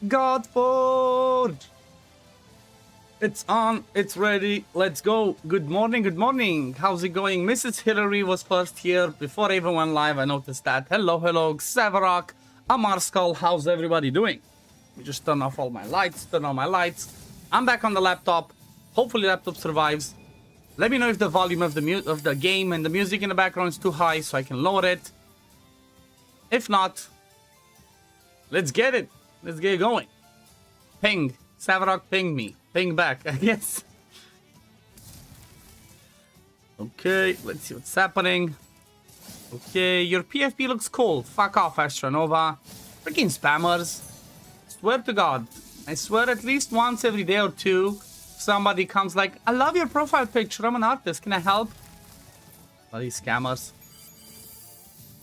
Godforge! It's on, it's ready, let's go. Good morning, good morning. How's it going? Mrs. Hillary was first here before I even went live. I noticed that. Hello, hello, Xavarok, Amarskull, how's everybody doing? We just turn off all my lights, turn on my lights. I'm back on the laptop. Hopefully laptop survives. Let me know if the volume of the game and the music in the background is too high so I can lower it. If not, let's get it. Let's get going. Ping. Xavarok ping me. Ping back, I guess. Okay, let's see what's happening. Okay, your PFP looks cool. Fuck off, Astronova. Freaking spammers. Swear to God. I swear at least once every day or two, somebody comes like, I love your profile picture. I'm an artist. Can I help? Bloody scammers.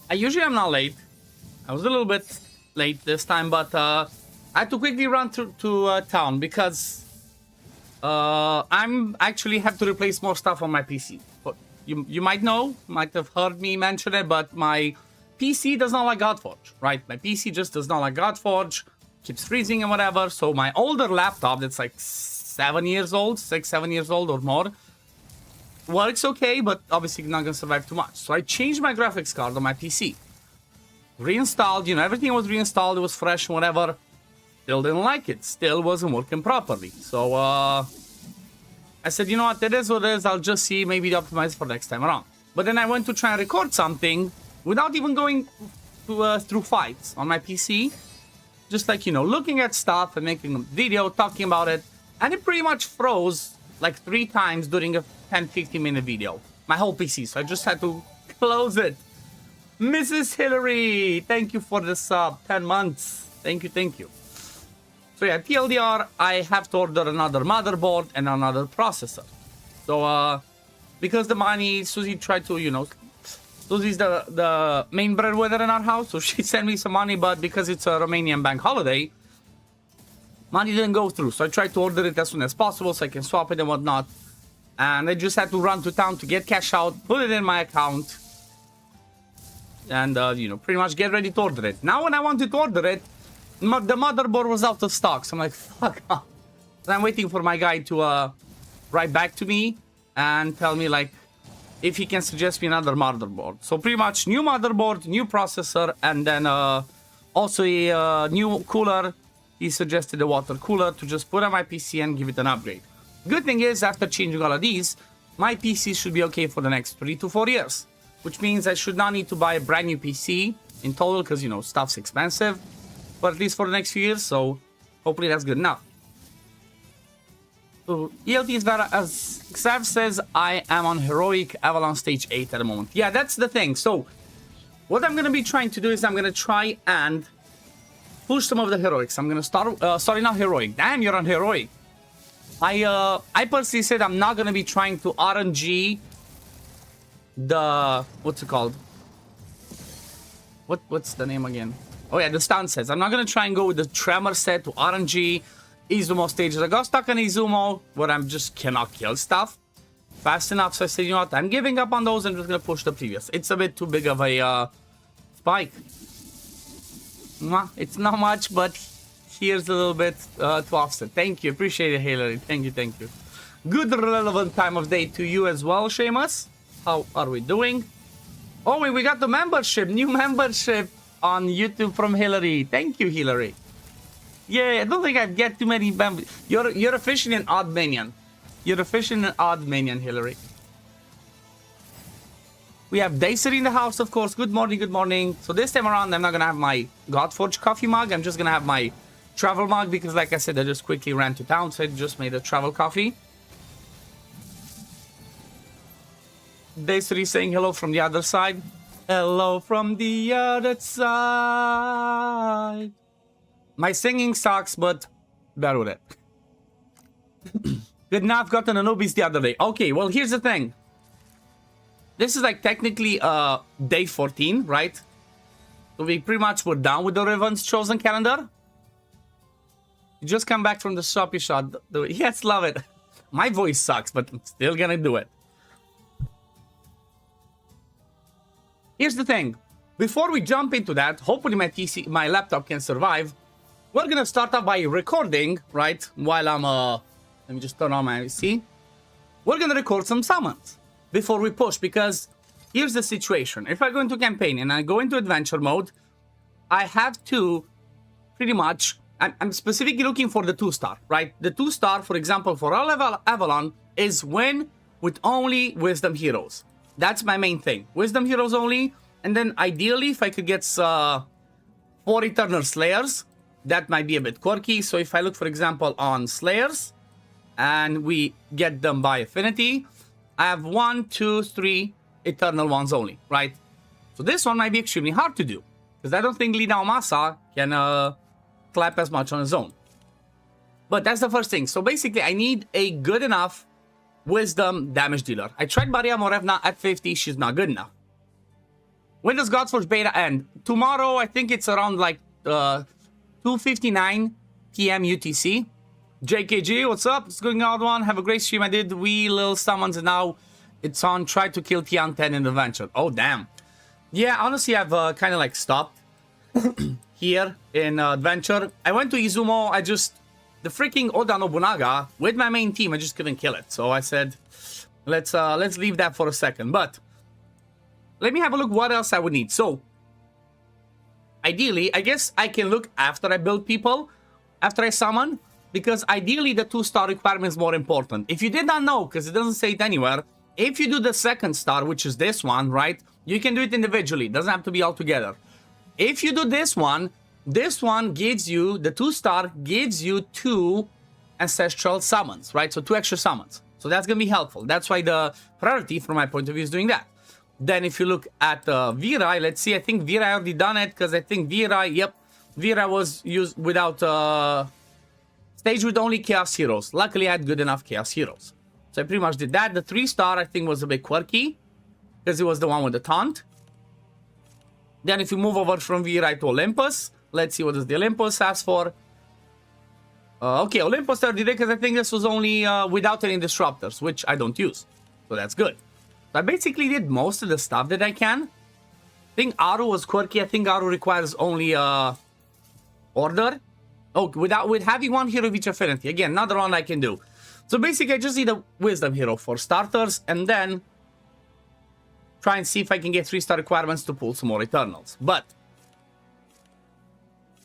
I usually am not late. I was a little bit late this time, but I had to quickly run to town because I'm actually have to replace more stuff on my PC. But you might know, might have heard me mention it, but my PC does not like Godforge, right? My PC just does not like Godforge, keeps freezing and whatever. So my older laptop that's like 7 years old, 6-7 years old or more, works okay, but obviously not gonna survive too much. So I changed my graphics card on my PC. Reinstalled, you know, everything was reinstalled, it was fresh, whatever. Still didn't like it, still wasn't working properly. So I said, you know what, it is what it is, I'll just see, maybe optimize for next time around. But then I went to try and record something without even going to, through fights on my PC. Just like, you know, looking at stuff and making a video, talking about it. And it pretty much froze like 3 times during a 10-15 minute video. My whole PC, so I just had to close it. Mrs. Hillary, thank you for the sub. 10 months. Thank you, thank you. So yeah, TLDR, I have to order another motherboard and another processor. So, because the money, Susie tried to, you know, Susie's the main breadwinner in our house, so she sent me some money, but because it's a Romanian bank holiday, money didn't go through. So I tried to order it as soon as possible so I can swap it and whatnot. And I just had to run to town to get cash out, put it in my account, and, you know, pretty much get ready to order it. Now when I wanted to order it, the motherboard was out of stock. So I'm like, fuck off. And I'm waiting for my guy to write back to me and tell me, like, if he can suggest me another motherboard. So pretty much new motherboard, new processor, and then also a new cooler. He suggested a water cooler to just put on my PC and give it an upgrade. Good thing is, after changing all of these, my PC should be okay for the next 3 to 4 years. Which means I should not need to buy a brand new PC in total because, you know, stuff's expensive. But at least for the next few years, so hopefully that's good enough. So, ELT is better, as Xav says, I am on Heroic Avalon Stage 8 at the moment. Yeah, that's the thing. So, what I'm going to be trying to do is I'm going to try and push some of the Heroics. I'm going to start, sorry, not Heroic. Damn, you're on Heroic. I personally said I'm not going to be trying to RNG the, what's it called? What's the name again? Oh yeah, the stun sets. I'm not going to try and go with the Tremor set to RNG Izumo stages. I got stuck on Izumo where I just cannot kill stuff fast enough. So I said, you know what, I'm giving up on those. I'm just going to push the previous. It's a bit too big of a spike. It's not much, but here's a little bit to offset. Thank you. Appreciate it, Hillary. Thank you, thank you. Good relevant time of day to you as well, Seamus. How are we doing? Oh, wait, we got the membership. New membership on YouTube from Hillary. Thank you, Hillary. Yeah, I don't think I get too many members. You're officially an odd minion. You're officially an odd minion, Hillary. We have Daisy in the house, of course. Good morning, good morning. So this time around, I'm not going to have my Godforge coffee mug. I'm just going to have my travel mug because, like I said, I just quickly ran to town, so I just made a travel coffee. Daisy saying hello from the other side. Hello from the other side. My singing sucks, but bear with it. Good enough, gotten Anubis the other day. Okay, well, here's the thing. This is like technically day 14, right? So we pretty much were done with the Riven's chosen calendar. You just come back from the shop, you shot. Yes, love it. My voice sucks, but I'm still gonna do it. Here's the thing. Before we jump into that, hopefully my laptop can survive. we're gonna start off by recording, right? While I'm, let me just turn on my PC. We're gonna record some summons before we push, because here's the situation. If I go into campaign and I go into adventure mode, I have to pretty much, I'm specifically looking for the 2-star, right? The 2-star, for example, for all Avalon is win with only wisdom heroes. That's my main thing. Wisdom heroes only. And then ideally, if I could get 4 Eternal Slayers, that might be a bit quirky. So if I look, for example, on Slayers, and we get them by affinity, I have 1, 2, 3 Eternal ones only, right? So this one might be extremely hard to do, because I don't think Lidao Masa can clap as much on his own. But that's the first thing. So basically, I need a good enough wisdom damage dealer. I tried Maria Morevna at 50. She's not good enough. When does Godforge beta end? Tomorrow, I think it's around like 2:59 p.m. UTC. JKG, what's up? It's going on, one. Have a great stream. I did wee little summons and now it's on try to kill Tian 10 in adventure. Oh, damn. Yeah, honestly, I've kind of like stopped here in adventure. I went to Izumo. The freaking Oda Nobunaga with my main team, I just couldn't kill it. So I said, let's leave that for a second. But let me have a look what else I would need. So ideally, I guess I can look after I build people, after I summon, because ideally the 2-star requirement is more important. If you did not know, because it doesn't say it anywhere, if you do the 2nd star, which is this one, right, you can do it individually. It doesn't have to be all together. If you do this one gives you, the 2-star gives you 2 ancestral summons, right? So 2 extra summons. So that's going to be helpful. That's why the priority from my point of view is doing that. Then if you look at Virai, let's see, I think Virai already done it, because I think Virai, yep, Virai was used without, stage with only Chaos Heroes. Luckily, I had good enough Chaos Heroes. So I pretty much did that. The 3-star, I think, was a bit quirky, because it was the one with the taunt. Then if you move over from Virai to Olympus, let's see what does the Olympus ask for. Okay, Olympus 30 because I think this was only without any disruptors, which I don't use. So that's good. So I basically did most of the stuff that I can. I think Aru was quirky. I think Aru requires only order. Oh, with having 1 hero of each affinity. Again, another one I can do. So basically, I just need a wisdom hero for starters, and then try and see if I can get 3-star requirements to pull some more Eternals. But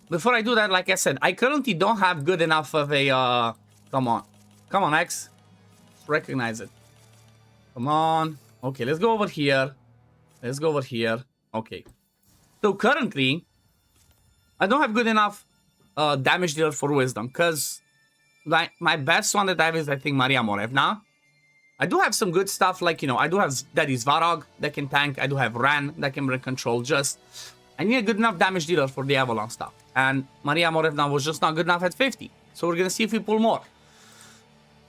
before I do that, like I said, I currently don't have good enough of a... Come on, X. Recognize it. Come on. Okay, let's go over here. Let's go over here. Okay. So currently, I don't have good enough damage dealer for wisdom, because my best one that I have is, I think, Maria Morevna. I do have some good stuff, like, you know, I do have Daddy Svarog that can tank. I do have Ran that can bring control. Just, I need a good enough damage dealer for the Avalon stuff. And Maria Morevna was just not good enough at 50. So we're going to see if we pull more.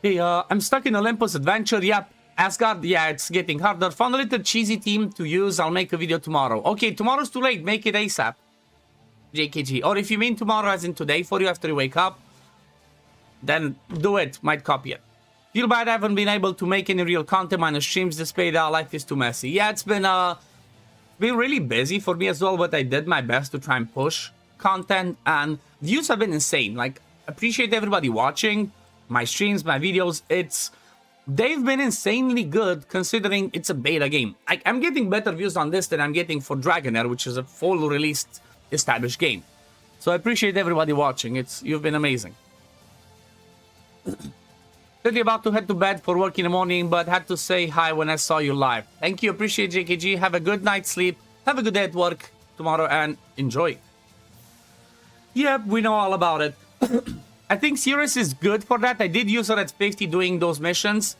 Hey, I'm stuck in Olympus Adventure. Yep. Asgard, yeah, it's getting harder. Found a little cheesy team to use. I'll make a video tomorrow. Okay, tomorrow's too late. Make it ASAP. JKG. Or if you mean tomorrow as in today for you after you wake up, then do it. Might copy it. Feel bad I haven't been able to make any real content minus streams. This beta life is too messy. Yeah, it's been really busy for me as well, but I did my best to try and push content, and views have been insane. Like, appreciate everybody watching my streams, my videos. They've been insanely good considering it's a beta game. I'm getting better views on this than I'm getting for Dragonair, which is a full released established game. So I appreciate everybody watching. You've been amazing. Really about to head to bed for work in the morning, but had to say hi when I saw you live. Thank you, appreciate JKG. Have a good night's sleep. Have a good day at work tomorrow and enjoy. Yep, we know all about it. I think Sirius is good for that. I did use her at 50 doing those missions.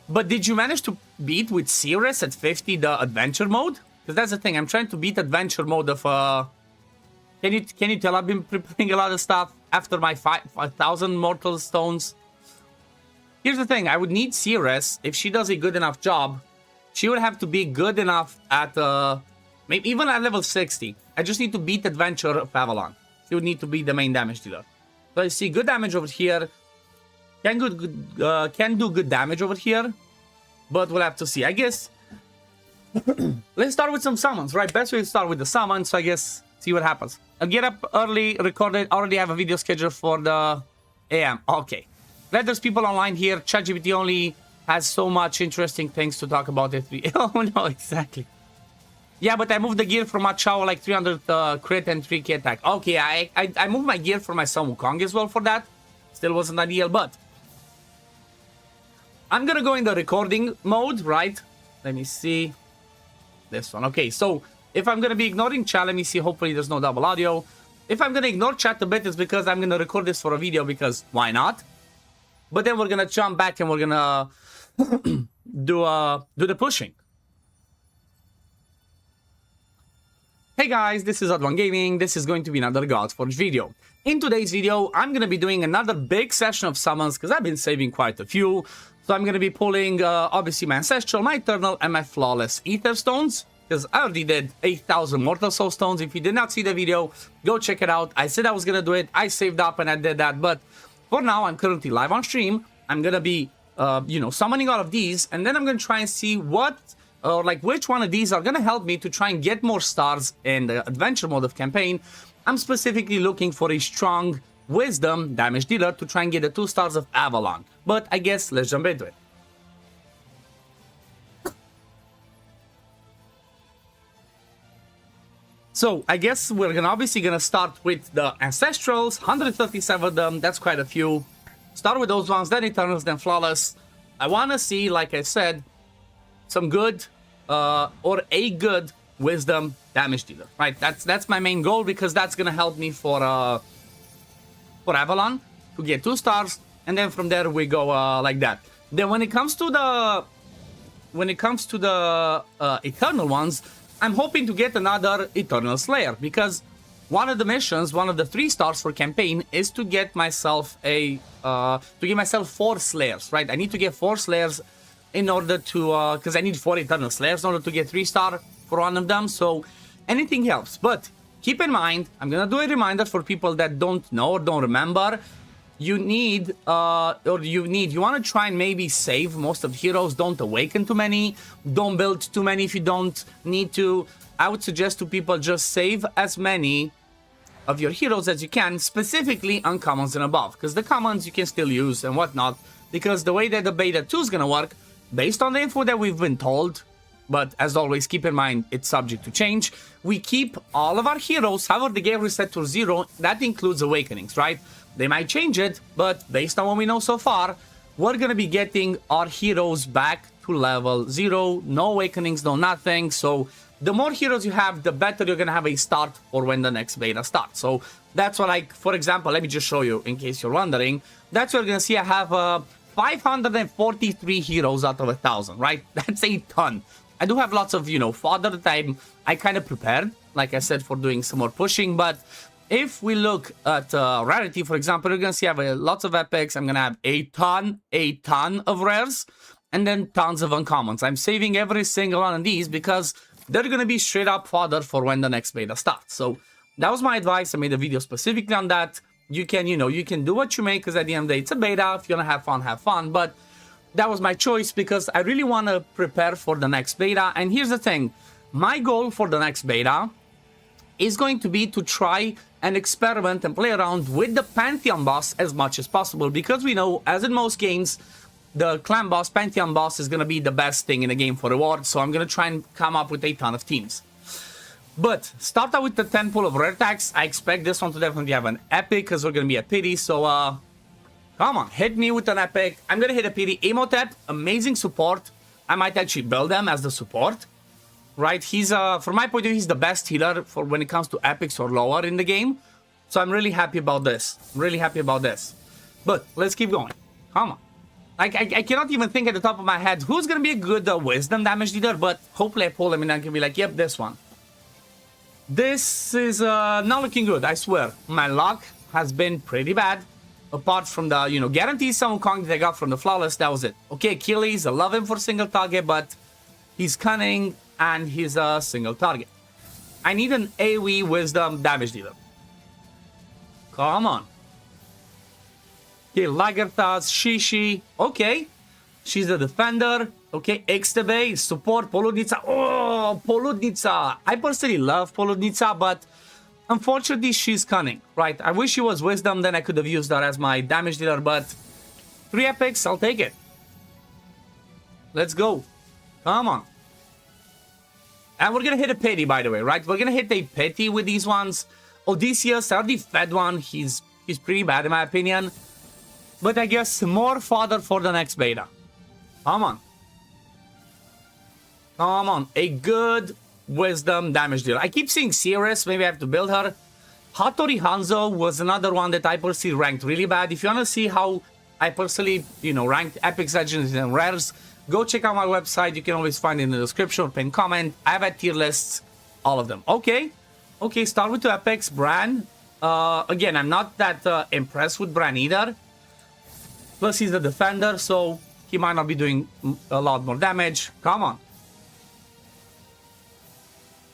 But did you manage to beat with Sirius at 50 the adventure mode? Because that's the thing. I'm trying to beat adventure mode of... Can you tell I've been preparing a lot of stuff after my 5,000 mortal stones? Here's the thing. I would need Sirius. If she does a good enough job, she would have to be good enough at... maybe even at level 60. I just need to beat Adventure of Avalon. She would need to be the main damage dealer. So I see good damage over here. Can do good damage over here. But we'll have to see. I guess... Let's start with some summons, right? Best way to start with the summons. So I guess See what happens. I'll get up early, record it. Already have a video scheduled for the AM. Okay. Glad there's people online here. ChatGPT only has so much interesting things to talk about at 3. Oh, no, exactly. Yeah, but I moved the gear for my Chao, like 300 crit and 3k attack. Okay, I moved my gear for my Sun Wukong as well for that. Still wasn't ideal, but I'm gonna go in the recording mode, right? Let me see. This one. Okay, so if I'm gonna be ignoring chat, let me see. Hopefully there's no double audio. If I'm gonna ignore chat a bit, it's because I'm gonna record this for a video, because why not? But then we're gonna jump back and we're gonna do the pushing. Hey guys, this is OddOneGaming. This is going to be another Godforge video. In today's video, I'm going to be doing another big session of summons, because I've been saving quite a few. So I'm going to be pulling, obviously, my Ancestral, my Eternal, and my Flawless Ether Stones, because I already did 8,000 Mortal Soul Stones. If you did not see the video, go check it out. I said I was going to do it. I saved up and I did that. But for now, I'm currently live on stream. I'm going to be, summoning all of these. And then I'm going to try and see what... or like which one of these are going to help me to try and get more stars in the adventure mode of campaign. I'm specifically looking for a strong wisdom damage dealer to try and get the 2 stars of Avalon. But I guess let's jump into it. So I guess we're obviously gonna start with the Ancestrals, 137 of them, that's quite a few. Start with those ones, then Eternals, then Flawless. I wanna see, like I said, some good or a good wisdom damage dealer, right? That's my main goal, because that's gonna help me for Avalon to get 2 stars, and then from there we go like that. Then when it comes to the Eternal ones, I'm hoping to get another Eternal Slayer, because one of the missions, one of the 3 stars for campaign, is to get myself 4 Slayers, right? I need to get 4 Slayers in order to, because I need 4 Eternal Slayers in order to get 3 star for one of them, so anything helps. But keep in mind, I'm gonna do a reminder for people that don't know or don't remember. You want to try and maybe save most of the heroes. Don't awaken too many, don't build too many if you don't need to. I would suggest to people just save as many of your heroes as you can, specifically uncommons and above, because the commons you can still use and whatnot, because the way that the beta 2 is gonna work, based on the info that we've been told, but as always, keep in mind, it's subject to change. We keep all of our heroes, however the game reset to 0, that includes awakenings, right? They might change it, but based on what we know so far, we're gonna be getting our heroes back to level 0, no awakenings, no nothing. So the more heroes you have, the better you're gonna have a start for when the next beta starts. So that's what, like, for example, let me just show you in case you're wondering. That's what you're gonna see. I have 543 heroes out of 1,000, right? That's a ton. I do have lots of, fodder that I kind of prepared, like I said, for doing some more pushing. But if we look at rarity, for example, you're going to see I have lots of epics. I'm going to have a ton of rares, and then tons of uncommons. I'm saving every single one of these because they're going to be straight up fodder for when the next beta starts. So that was my advice. I made a video specifically on that. You can, you can do what you make, because at the end of the day, it's a beta. If you want to have fun, have fun. But that was my choice, because I really want to prepare for the next beta. And here's the thing. My goal for the next beta is going to be to try and experiment and play around with the Pantheon boss as much as possible, because we know, as in most games, the clan boss, Pantheon boss, is going to be the best thing in the game for rewards. So I'm going to try and come up with a ton of teams. But start out with the 10 pool of rare attacks. I expect this one to definitely have an epic, because we're going to be a pity. So come on, hit me with an epic. I'm going to hit a pity. Emotep, amazing support. I might actually build them as the support. Right, he's from my point of view, he's the best healer for when it comes to epics or lower in the game. So I'm really happy about this. But let's keep going. Come on. I cannot even think at the top of my head who's gonna be a good wisdom damage dealer, but hopefully I pull him and I can be like, yep, this one. This is not looking good, I swear. My luck has been pretty bad. Apart from the, guaranteed Sun Wukong that I got from the Flawless, that was it. Okay, Achilles, I love him for single target, but he's cunning and he's a single target. I need an AoE wisdom damage dealer. Come on. Okay, Lagerthas, Shishi. Okay. She's a defender. Okay, Ixtebe, support, Poludnica. Oh, Poludnica. I personally love Poludnica, but Unfortunately, she's cunning, right? I wish she was wisdom, then I could have used her as my damage dealer, but 3 epics, I'll take it. Let's go. Come on. And we're gonna hit a pity, by the way, right? We're gonna hit a pity with these ones. Odysseus, I already fed one. He's pretty bad in my opinion. But I guess more fodder for the next beta. Come on. Come on. A good wisdom damage dealer. I keep seeing Cirrus. Maybe I have to build her. Hattori Hanzo was another one that I personally ranked really bad. If you want to see how I personally, ranked epics, legends, and rares, go check out my website. You can always find it in the description or pinned comment. I have tier lists, all of them. Okay. Okay, start with 2 epics. Bran. Again, I'm not that impressed with Bran either. Plus, he's the defender, so he might not be doing a lot more damage. Come on.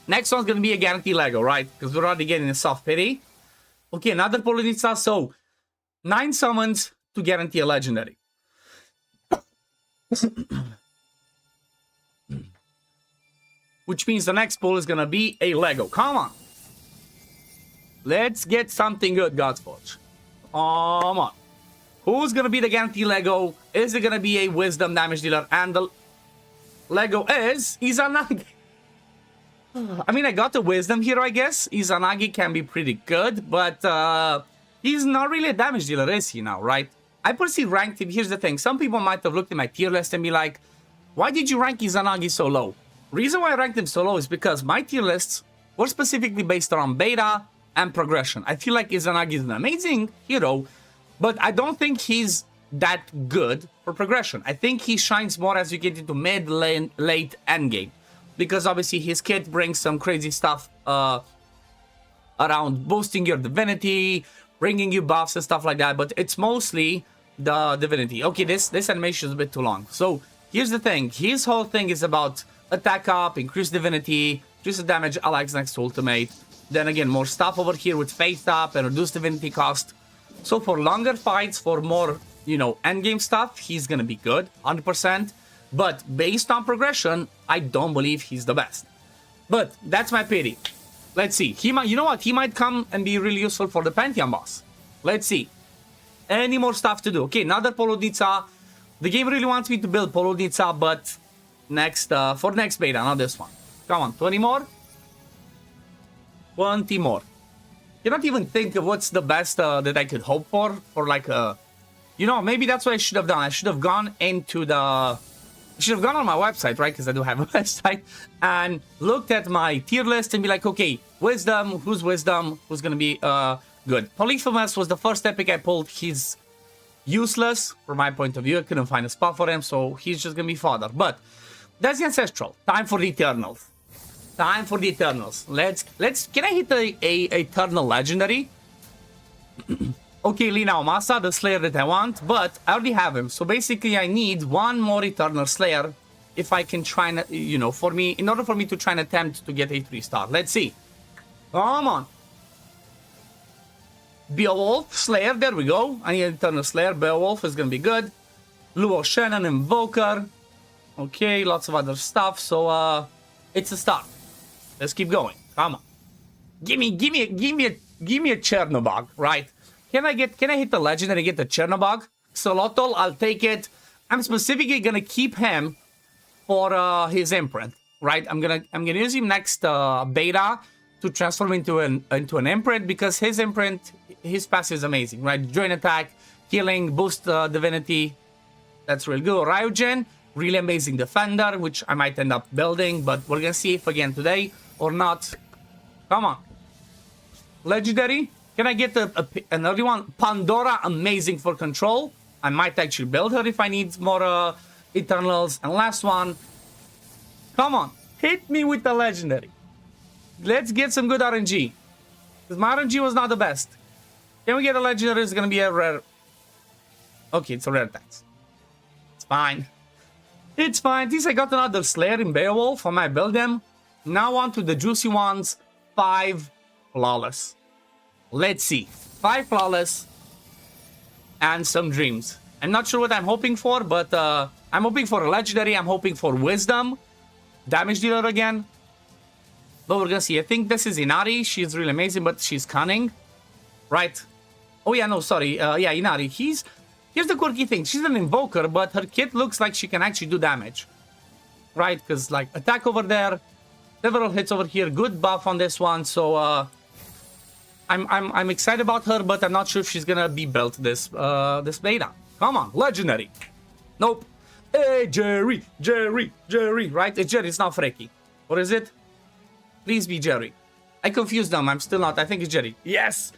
Next one's going to be a guarantee Lego, right? Because we're already getting a soft pity. Okay, another Polonitsa. So, 9 summons to guarantee a legendary. Which means the next pull is going to be a Lego. Come on. Let's get something good, Godforge. Come on. Who's going to be the guarantee Lego? Is it going to be a wisdom damage dealer? And the Lego is Izanagi. I mean, I got the wisdom here, I guess. Izanagi can be pretty good, but he's not really a damage dealer, is he now, right? I personally ranked him. Here's the thing. Some people might have looked at my tier list and be like, why did you rank Izanagi so low? Reason why I ranked him so low is because my tier lists were specifically based around beta and progression. I feel like Izanagi is an amazing hero, but I don't think he's that good for progression. I think he shines more as you get into mid, late, endgame. Because obviously his kit brings some crazy stuff around boosting your divinity, bringing you buffs and stuff like that. But it's mostly the divinity. Okay, this animation is a bit too long. So here's the thing. His whole thing is about attack up, increase divinity, increase the damage Alex next to ultimate. Then again, more stuff over here with faith up and reduce divinity cost. So for longer fights, for more, endgame stuff, he's gonna be good, 100%. But based on progression, I don't believe he's the best. But that's my pity. Let's see. He might, you know what? He might come and be really useful for the Pantheon boss. Let's see. Any more stuff to do? Okay, another Polonitsa. The game really wants me to build Polonitsa, but for next beta, not this one. Come on, 20 more? 20 more. Cannot even think of what's the best that I could hope for like a... maybe that's what I should have done. I should have gone into the... I should have gone on my website, right? Because I do have a website. And looked at my tier list and be like, okay, Wisdom, who's going to be good? Polyphemus was the first epic I pulled. He's useless from my point of view. I couldn't find a spot for him, so he's just going to be fodder. But that's the Ancestral. Time for the Eternals. Time for the Eternals. Let's can I hit a Eternal Legendary? Okay, Lina Omasa, the Slayer that I want, but I already have him. So basically, I need one more Eternal Slayer if I can try and, in order for me to try and attempt to get a 3-star. Let's see. Come on. Beowulf, Slayer, there we go. I need an Eternal Slayer. Beowulf is going to be good. Luo Shannon, Invoker. Okay, lots of other stuff. So, it's a start. Let's keep going. Come on. Give me a Chernobog, right? Can I hit the legendary and get the Chernobog? Solotl, I'll take it. I'm specifically gonna keep him for his imprint, right? I'm gonna use him next beta to transform into an imprint because his imprint, his passive is amazing, right? Join attack, healing, boost divinity. That's really good. Ryujin, really amazing defender, which I might end up building, but we're gonna see if again today or not. Come on. Legendary. Can I get another one? Pandora, amazing for control. I might actually build her if I need more Eternals. And last one. Come on. Hit me with the legendary. Let's get some good RNG. Because my RNG was not the best. Can we get a legendary? It's going to be a rare... Okay, it's a rare tax. It's fine. It's fine. At least I got another Slayer in Beowulf. I might build them. Now on to the juicy ones. 5 flawless. Let's see. 5 flawless and some dreams. I'm not sure what I'm hoping for, but I'm hoping for a legendary. I'm hoping for wisdom. Damage dealer again. But we're gonna see. I think this is Inari. She's really amazing, but she's cunning. Right. Oh, yeah, no, sorry. Yeah, Inari. Here's the quirky thing. She's an invoker, but her kit looks like she can actually do damage. Right? Because, like, attack over there, several hits over here, good buff on this one. So, I'm excited about her, but I'm not sure if she's gonna be built this beta. Come on, legendary. Nope. Hey, Jerry, right? It's Jerry, it's not Freaky. What is it? Please be Jerry. I confused them, I'm still not. I think it's Jerry. Yes!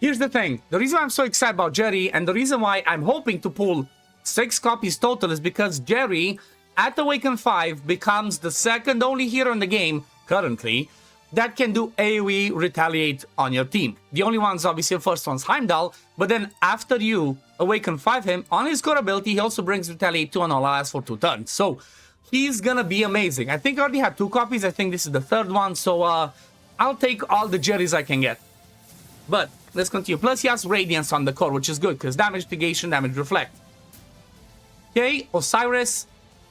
Here's the thing. The reason I'm so excited about Jerry, and the reason why I'm hoping to pull 6 copies total, is because Jerry, at Awaken 5, becomes the second only hero in the game, currently, that can do AoE retaliate on your team. The only one's obviously the first one's Heimdall, but then after you Awaken 5 him, on his core ability, he also brings retaliate 2 on all allies for 2 turns. So, he's gonna be amazing. I think I already had 2 copies. I think this is the 3rd one, so I'll take all the Jerrys I can get. But, let's continue. Plus, he has Radiance on the core, which is good, because damage negation, damage reflect. Okay, Osiris.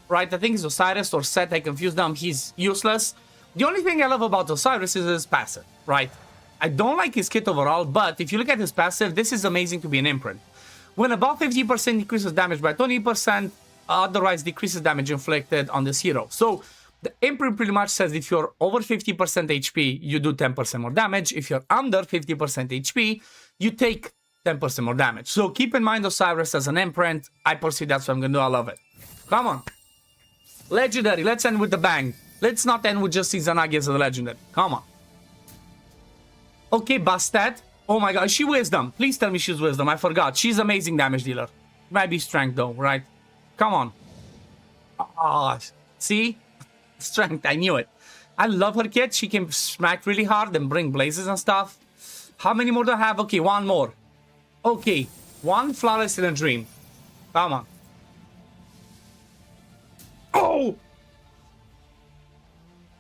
Right, I think it's Osiris or Set. I confused them. He's useless. The only thing I love about Osiris is his passive, right? I don't like his kit overall, but if you look at his passive, this is amazing to be an imprint. When above 50% decreases damage by 20%, otherwise decreases damage inflicted on this hero. So, the imprint pretty much says if you're over 50% HP, you do 10% more damage. If you're under 50% HP, you take 10% more damage. So, keep in mind Osiris as an imprint. I perceive that's what I'm going to do. I love it. Come on. Legendary. Let's end with the bang. Let's not end with just Izanagi as a legendary. Come on. Okay, Bastet. Oh my god, is she Wisdom? Please tell me she's Wisdom. I forgot. She's amazing damage dealer. Might be Strength though, right? Come on. Ah, see? Strength, I knew it. I love her kit. She can smack really hard and bring blazes and stuff. How many more do I have? Okay, 1 more. Okay, 1 Flawless in a Dream. Come on. Oh!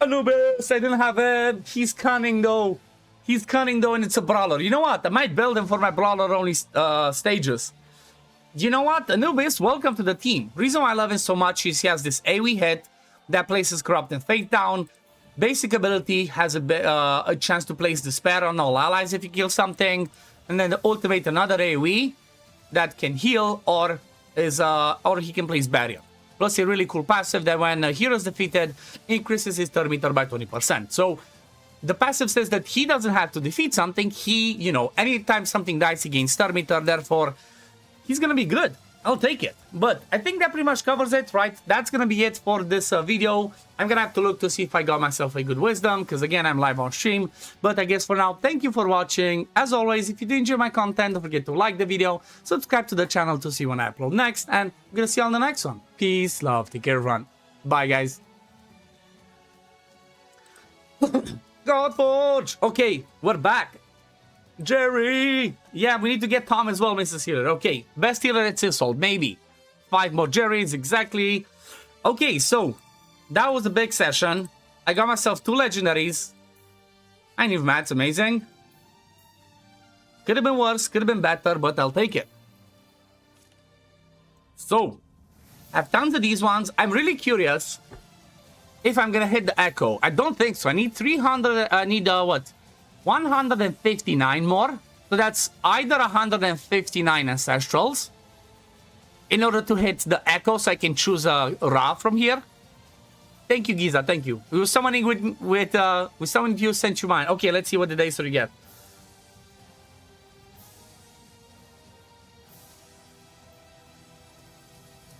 Anubis, I didn't have it. He's cunning though. He's cunning though, and it's a brawler. You know what? I might build him for my brawler only stages. You know what? Anubis, welcome to the team. Reason why I love him so much is he has this AoE hit that places Corrupt and Fate down. Basic ability has a chance to place Despair on all allies if you kill something. And then the ultimate, another AoE that can heal or he can place Barrier. Plus a really cool passive that when a hero is defeated, increases his turn meter by 20%. So, the passive says that he doesn't have to defeat something. He, you know, anytime something dies, he gains turn meter. Therefore, he's gonna be good. I'll take it. But I think that pretty much covers it, right? That's gonna be it for this video. I'm gonna have to look to see if I got myself a good wisdom, because again, I'm live on stream. But I guess for now, thank you for watching. As always, if you did enjoy my content, don't forget to like the video, subscribe to the channel to see when I upload next, and I'm gonna see you on the next one. Peace, love, take care, everyone. Bye, guys. Godforge! Okay, we're back. Jerry! Yeah, we need to get Tom as well, Mrs. Healer. Okay, best healer at Sishold, maybe. 5 more Jerrys, exactly. Okay, so, that was a big session. I got myself 2 legendaries. I knew Matt's amazing. Could have been worse, could have been better, but I'll take it. So, I have tons of these ones. I'm really curious if I'm gonna hit the Echo. I don't think so. I need 300, I need, what? 159 more. So that's either 159 Ancestrals in order to hit the Echo, so I can choose a Ra from here. Thank you, Giza, thank you. We were summoning with summoning you, sent you mine. Okay, let's see what the days we get.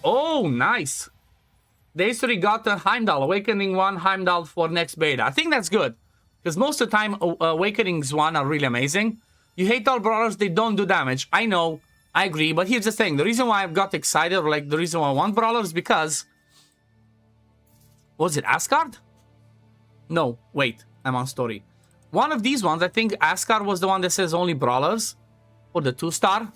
Oh, nice. The history got a Heimdall, Awakening 1 Heimdall for next beta. I think that's good, because most of the time, Awakenings 1 are really amazing. You hate all brawlers, they don't do damage. I know, I agree, but here's the thing. The reason why I've got excited, or like the reason why I want brawlers, is because... Was it Asgard? No, wait, I'm on story. One of these ones, I think Asgard was the one that says only brawlers. Or the 2-star.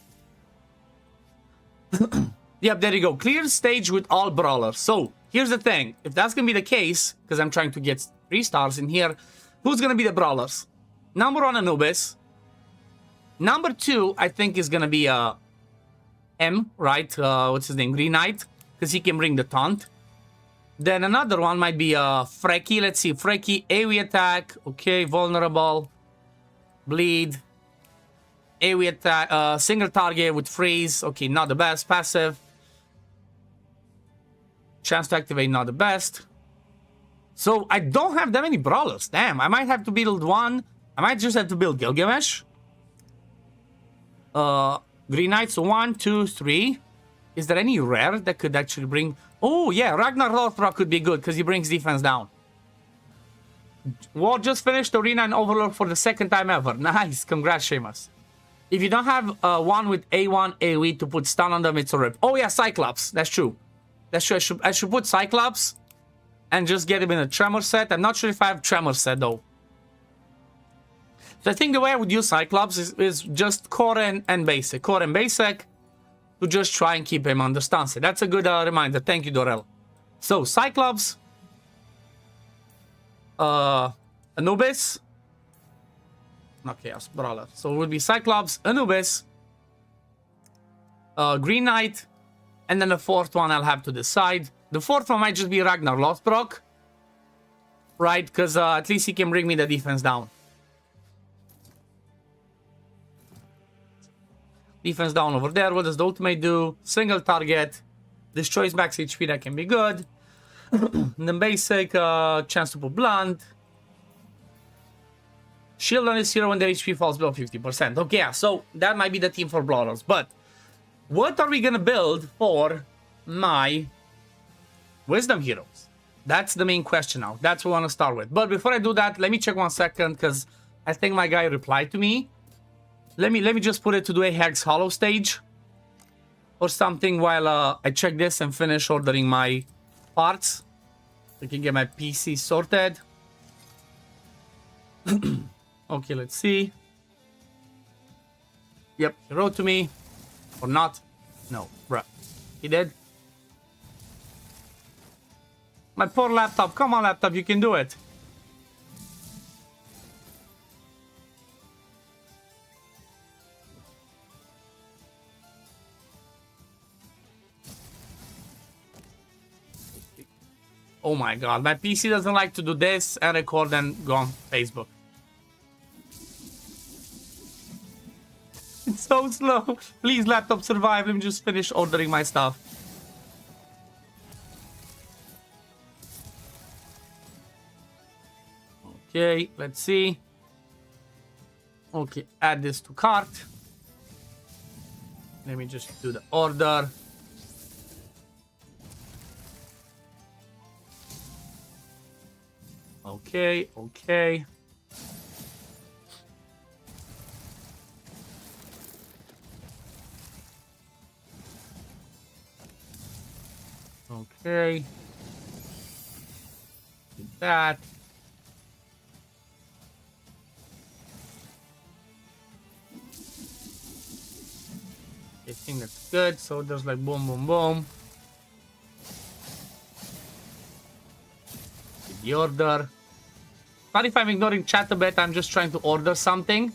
Yep, there you go. Clear stage with all brawlers. So, here's the thing. If that's going to be the case, because I'm trying to get 3 stars in here, who's going to be the brawlers? Number 1, Anubis. Number 2, I think, is going to be M, right? What's his name? Green Knight. Because he can bring the taunt. Then another one might be Freaky. Let's see. Freaky, AoE attack. Okay, vulnerable. Bleed. AoE attack. Single target with freeze. Okay, not the best. Passive. Chance to activate, not the best. So I don't have that many brawlers. Damn, I might have to build one. I might just have to build Gilgamesh. Green Knight, so 1, 2, 3. Is there any rare that could actually bring... Oh, yeah, Ragnar Lothbrok could be good because he brings defense down. War just finished Arena and Overlord for the second time ever. Nice, congrats, Seamus. If you don't have one with A1 AoE to put stun on them, it's a rip. Oh, yeah, Cyclops. That's true. That's true. I should put Cyclops and just get him in a Tremor set. I'm not sure if I have Tremor set, though. So I think the way I would use Cyclops is just core and basic. Core and basic to just try and keep him under stun set. That's a good reminder. Thank you, Dorel. So, Cyclops. Anubis. Not Chaos, Brawler. So it would be Cyclops, Anubis, Green Knight, and then the fourth one I'll have to decide. The fourth one might just be Ragnar Lothbrok. Right? Because at least he can bring me the defense down. Defense down over there. What does the ultimate do? Single target. Destroys max HP. That can be good. And then basic, chance to put blunt. Shield on his hero when their HP falls below 50%. Okay, yeah, so that might be the team for Brawlers. But what are we gonna build for my Wisdom heroes? That's the main question now. That's what I want to start with. But before I do that, let me check 1 second because I think my guy replied to me. Let me just put it to do a Hex Hollow stage or something while I check this and finish ordering my parts. I can get my PC sorted. Okay, let's see. Yep, he wrote to me. Or not. No, bruh. He did. My poor laptop. Come on, laptop, you can do it. Oh my god, my PC doesn't like to do this and record and go on Facebook. It's so slow. Please, laptop, survive. Let me just finish ordering my stuff. Okay, let's see. Okay, add this to cart. Let me just do the order. Okay, okay. Okay. Do that. I think that's good. So there's like boom, boom, boom. The order. Not if I'm ignoring chat a bit, I'm just trying to order something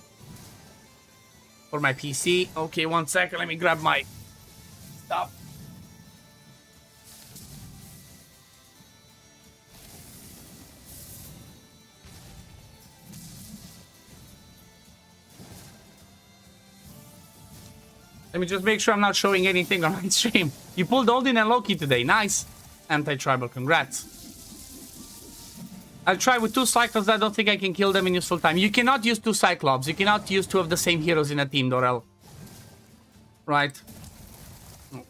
for my PC. Okay, 1 second. Let me grab my stuff. Let me just make sure I'm not showing anything on my stream. You pulled Odin and Loki today. Nice. Anti-tribal. Congrats. I'll try with 2 Cyclops. I don't think I can kill them in useful time. You cannot use 2 Cyclops. You cannot use 2 of the same heroes in a team, Dorel. Right. Okay.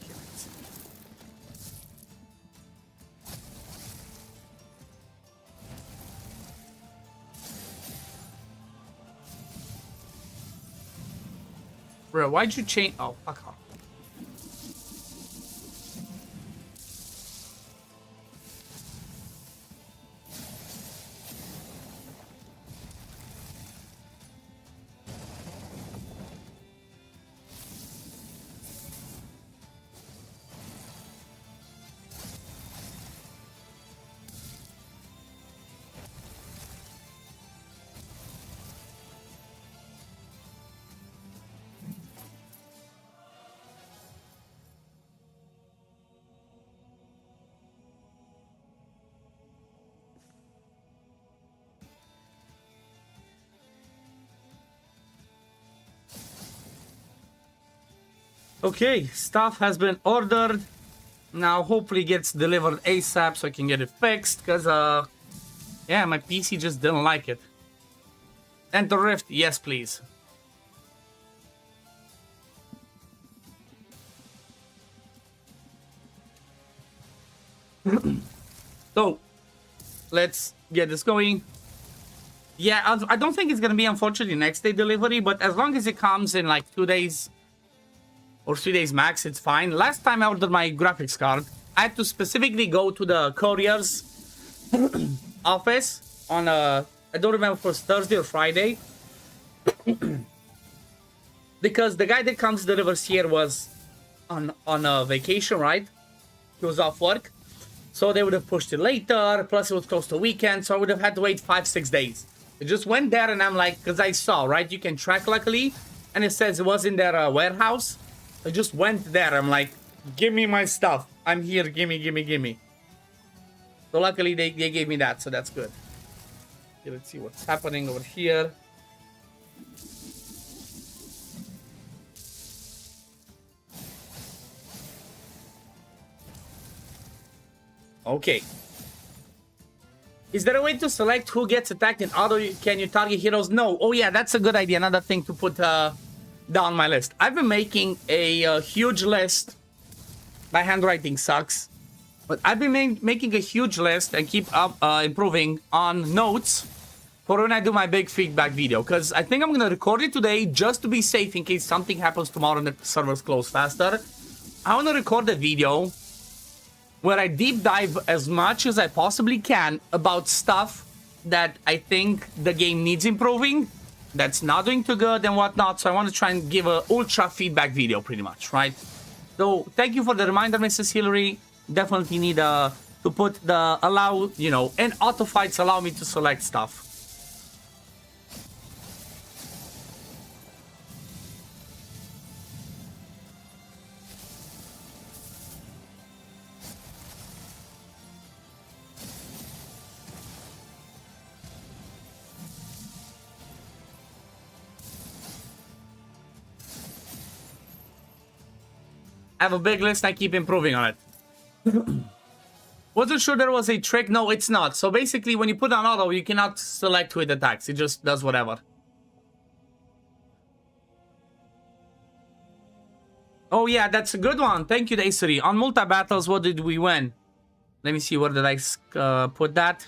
Bro, why'd you change? Oh, fuck off. Okay, stuff has been ordered. Now hopefully gets delivered ASAP so I can get it fixed, because yeah, my PC just didn't like it. Enter Rift, yes please. So let's get this going. Yeah, I don't think it's gonna be unfortunately next day delivery, but as long as it comes in like 2 days or 3 days max, it's fine. Last time I ordered my graphics card, I had to specifically go to the courier's office on I don't remember if it was Thursday or Friday. Because the guy that comes delivers here was on a vacation, right? He was off work. So they would have pushed it later, plus it was close to weekend, so I would have had to wait 5-6 days. It just went there and I'm like, because I saw, right? You can track luckily, and it says it was in their warehouse. I just went there, I'm like, give me my stuff. I'm here, gimme. So luckily they gave me that, so that's good. Okay, let's see what's happening over here. Okay. Is there a way to select who gets attacked in auto? Can you target heroes? No. Oh yeah, that's a good idea. Another thing to put down my list. I've been making a huge list. My handwriting sucks. But I've been making a huge list and keep up improving on notes for when I do my big feedback video. Because I think I'm going to record it today just to be safe in case something happens tomorrow and the servers close faster. I want to record a video where I deep dive as much as I possibly can about stuff that I think the game needs improving, that's not doing too good and whatnot. So I want to try and give a ultra feedback video pretty much, right? So thank you for the reminder, Mrs. Hillary. Definitely need to put the allow, you know, and auto fights allow me to select stuff. I have a big list, I keep improving on it. Wasn't sure there was a trick. No, it's not. So basically, when you put on auto, you cannot select who it attacks. It just does whatever. Oh yeah, that's a good one. Thank you, Daisuri. On multi-battles, what did we win? Let me see, where did I put that?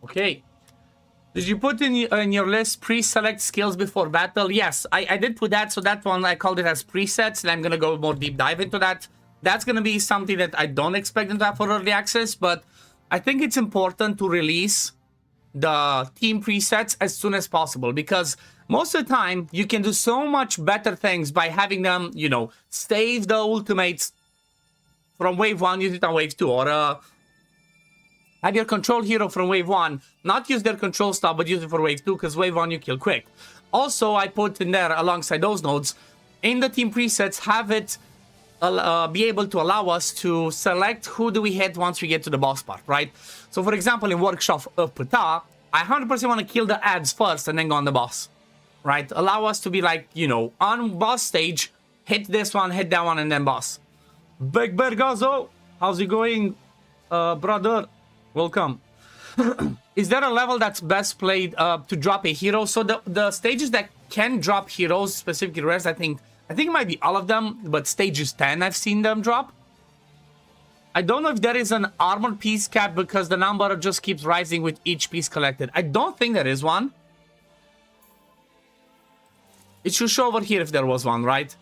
Okay. Did you put in your list pre-select skills before battle? Yes, I did put that. So that one, I called it as presets, and I'm going to go more deep dive into that. That's going to be something that I don't expect them to have for early access, but I think it's important to release the team presets as soon as possible, because most of the time you can do so much better things by having them, you know, save the ultimates from wave 1, use it on wave 2, or have your control hero from wave 1 not use their control stuff, but use it for wave 2, because wave 1 you kill quick. Also, I put in there, alongside those nodes, in the team presets, have it be able to allow us to select who do we hit once we get to the boss part, right? So, for example, in Workshop of Ptah, I 100% want to kill the ads first and then go on the boss, right? Allow us to be like, you know, on boss stage, hit this one, hit that one, and then boss. Big Bergazo, how's it going, brother? Welcome. Is there a level that's best played to drop a hero? So the stages that can drop heroes, specifically rares, I think it might be all of them, but stages 10 I've seen them drop. I don't know if there is an armored piece cap, because the number just keeps rising with each piece collected. I don't think there is one. It should show over here if there was one, right?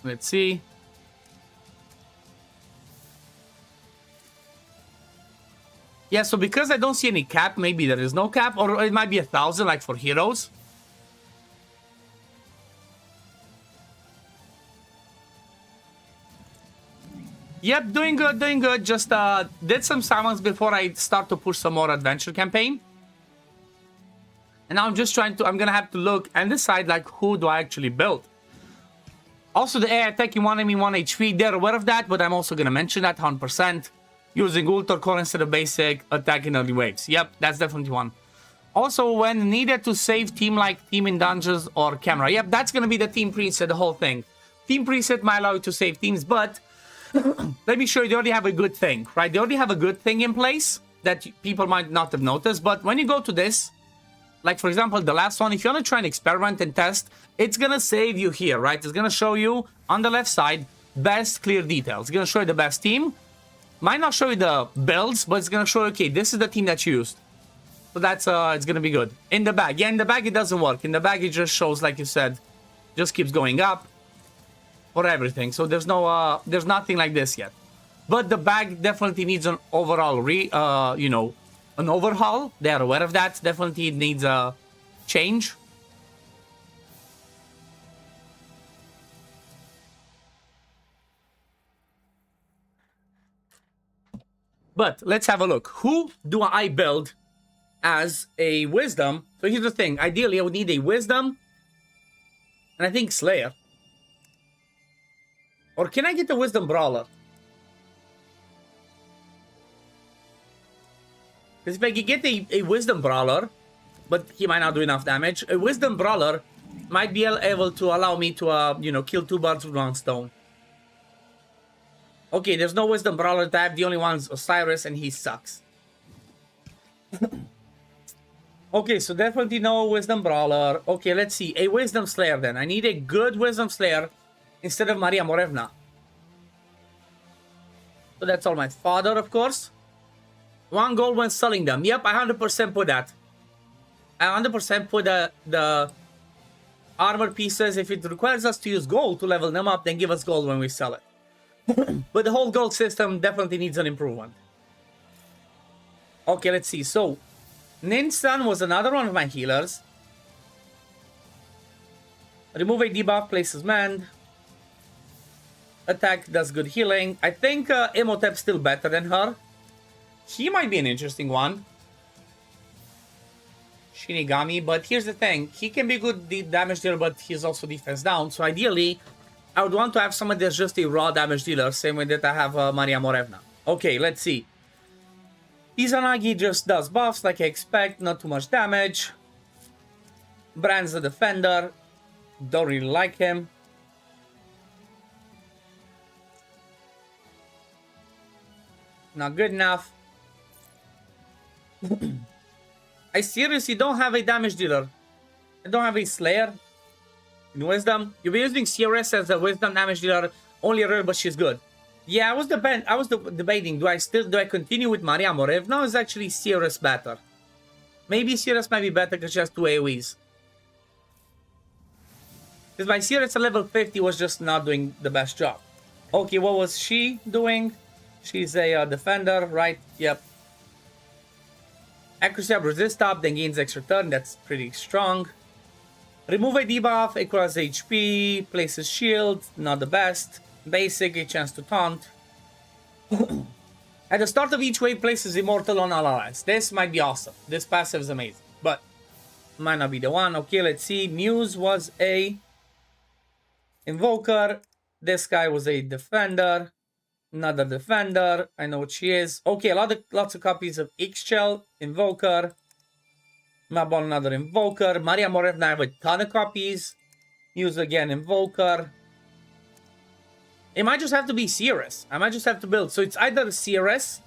Let's see. Yeah, so because I don't see any cap, maybe there is no cap, or it might be 1,000 like for heroes. Yep, doing good, doing good. Just did some summons before I start to push some more adventure campaign. And now I'm just trying to, I'm gonna have to look and decide like who do I actually build. Also the AI attacking 1 enemy 1 HP, they're aware of that, but I'm also gonna mention that 100%. Using Ultra Core instead of basic, attacking early waves. Yep, that's definitely one. Also, when needed to save team like team in dungeons or camera. Yep, that's gonna be the team preset, the whole thing. Team preset might allow you to save teams, but let me show you, they already have a good thing, right? They already have a good thing in place that people might not have noticed, but when you go to this, like for example, the last one, if you want to try and experiment and test, it's gonna save you here, right? It's gonna show you on the left side, best clear details. It's gonna show you the best team. Might not show you the builds, but it's gonna show you, okay, this is the team that you used. So that's, it's gonna be good. In the bag, yeah, in the bag it doesn't work. In the bag it just shows, like you said, just keeps going up for everything. So there's no, there's nothing like this yet. But the bag definitely needs an overall, you know, an overhaul. They are aware of that. Definitely needs a change. But let's have a look. Who do I build as a wisdom? So here's the thing. Ideally, I would need a wisdom. And I think Slayer. Or can I get the wisdom brawler? Because if I could get a wisdom brawler, but he might not do enough damage, a wisdom brawler might be able to allow me to, you know, kill 2 birds with 1 stone. Okay, there's no wisdom brawler type. The only one's Osiris, and he sucks. Okay, so definitely no wisdom brawler. Okay, let's see. A wisdom slayer then. I need a good wisdom slayer instead of Maria Morevna. So that's all my father, of course. 1 gold when selling them. Yep, I 100% put that. I 100% put the armor pieces. If it requires us to use gold to level them up, then give us gold when we sell it. But the whole gold system definitely needs an improvement. Okay, let's see. So, Ninsan was another one of my healers. Remove a debuff, places manned. Attack does good healing. I think Imhotep's still better than her. He might be an interesting one. Shinigami, but here's the thing. He can be good damage dealer, but he's also defense down. So ideally, I would want to have someone that's just a raw damage dealer, same way that I have Maria Morevna. Okay, let's see. Izanagi just does buffs like I expect, not too much damage. Brand's a defender. Don't really like him. Not good enough. I seriously don't have a damage dealer. I don't have a Slayer. In Wisdom, you'll be using CRS as a Wisdom damage dealer. Only rare, but she's good. Yeah, I was debating. Do I continue with Maria Morevna? Is actually CRS better? Maybe CRS might be better because she has 2 AoEs. Because my CRS at level 50 was just not doing the best job. Okay, what was she doing? She's a defender, right? Yep. Accuracy up, resist up, then gains extra turn. That's pretty strong. Remove a debuff, equals HP, places shield, not the best. Basic, a chance to taunt. At the start of each wave, places immortal on all allies. This might be awesome. This passive is amazing, but might not be the one. Okay, let's see. Muse was a invoker. This guy was a defender. Another defender. I know what she is. Okay, lots of copies of Ixchel, invoker. Mabon, another invoker. Maria Morevna, I have a ton of copies. Use again, invoker. It might just have to be CRS. I might just have to build. So it's either CRS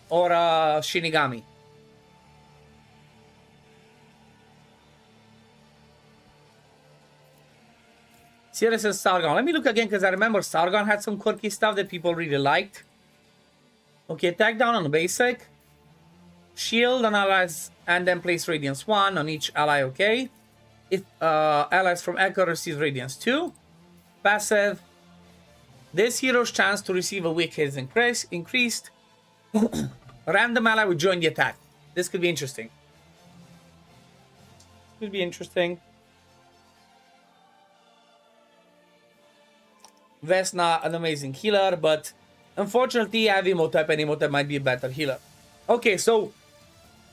or Shinigami. CRS is Sargon. Let me look again because I remember Sargon had some quirky stuff that people really liked. Okay, attack down on the basic. Shield on allies and then place Radiance 1 on each ally, okay. If allies from Echo receive Radiance 2. Passive. This hero's chance to receive a weak hit is increased. Random ally will join the attack. This could be interesting. Could be interesting. Vesna, an amazing healer, but Unfortunately, I have Emotype, and Emotype might be a better healer. Okay, so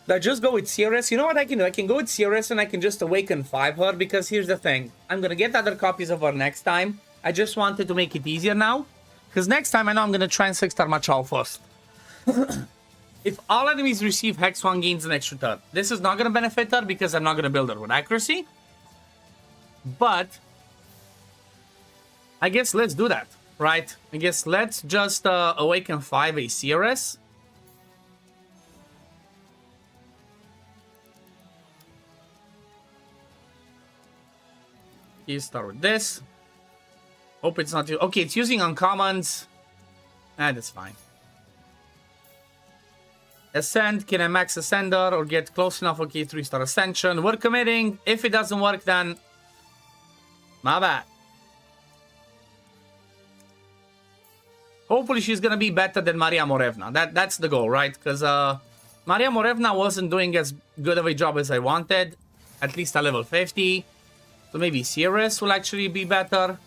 I just go with CRS. You know what I can do? I can go with CRS and I can just Awaken 5 her, because here's the thing. I'm gonna get other copies of her next time. I just wanted to make it easier now, because next time I know I'm gonna try and 6-star Machao first. If all enemies receive Hex 1 gains an extra turn. This is not gonna benefit her because I'm not gonna build her with accuracy. But I guess let's do that, right? I guess let's just Awaken 5 a CRS. You start with this. Hope it's not... Okay, it's using uncommons. That's fine. Ascend. Can I max Ascender or get close enough? Okay, 3-star Ascension. We're committing. If it doesn't work, then... my bad. Hopefully she's gonna be better than Maria Morevna. That's the goal, right? Because Maria Morevna wasn't doing as good of a job as I wanted. At least at level 50. So maybe CRS will actually be better.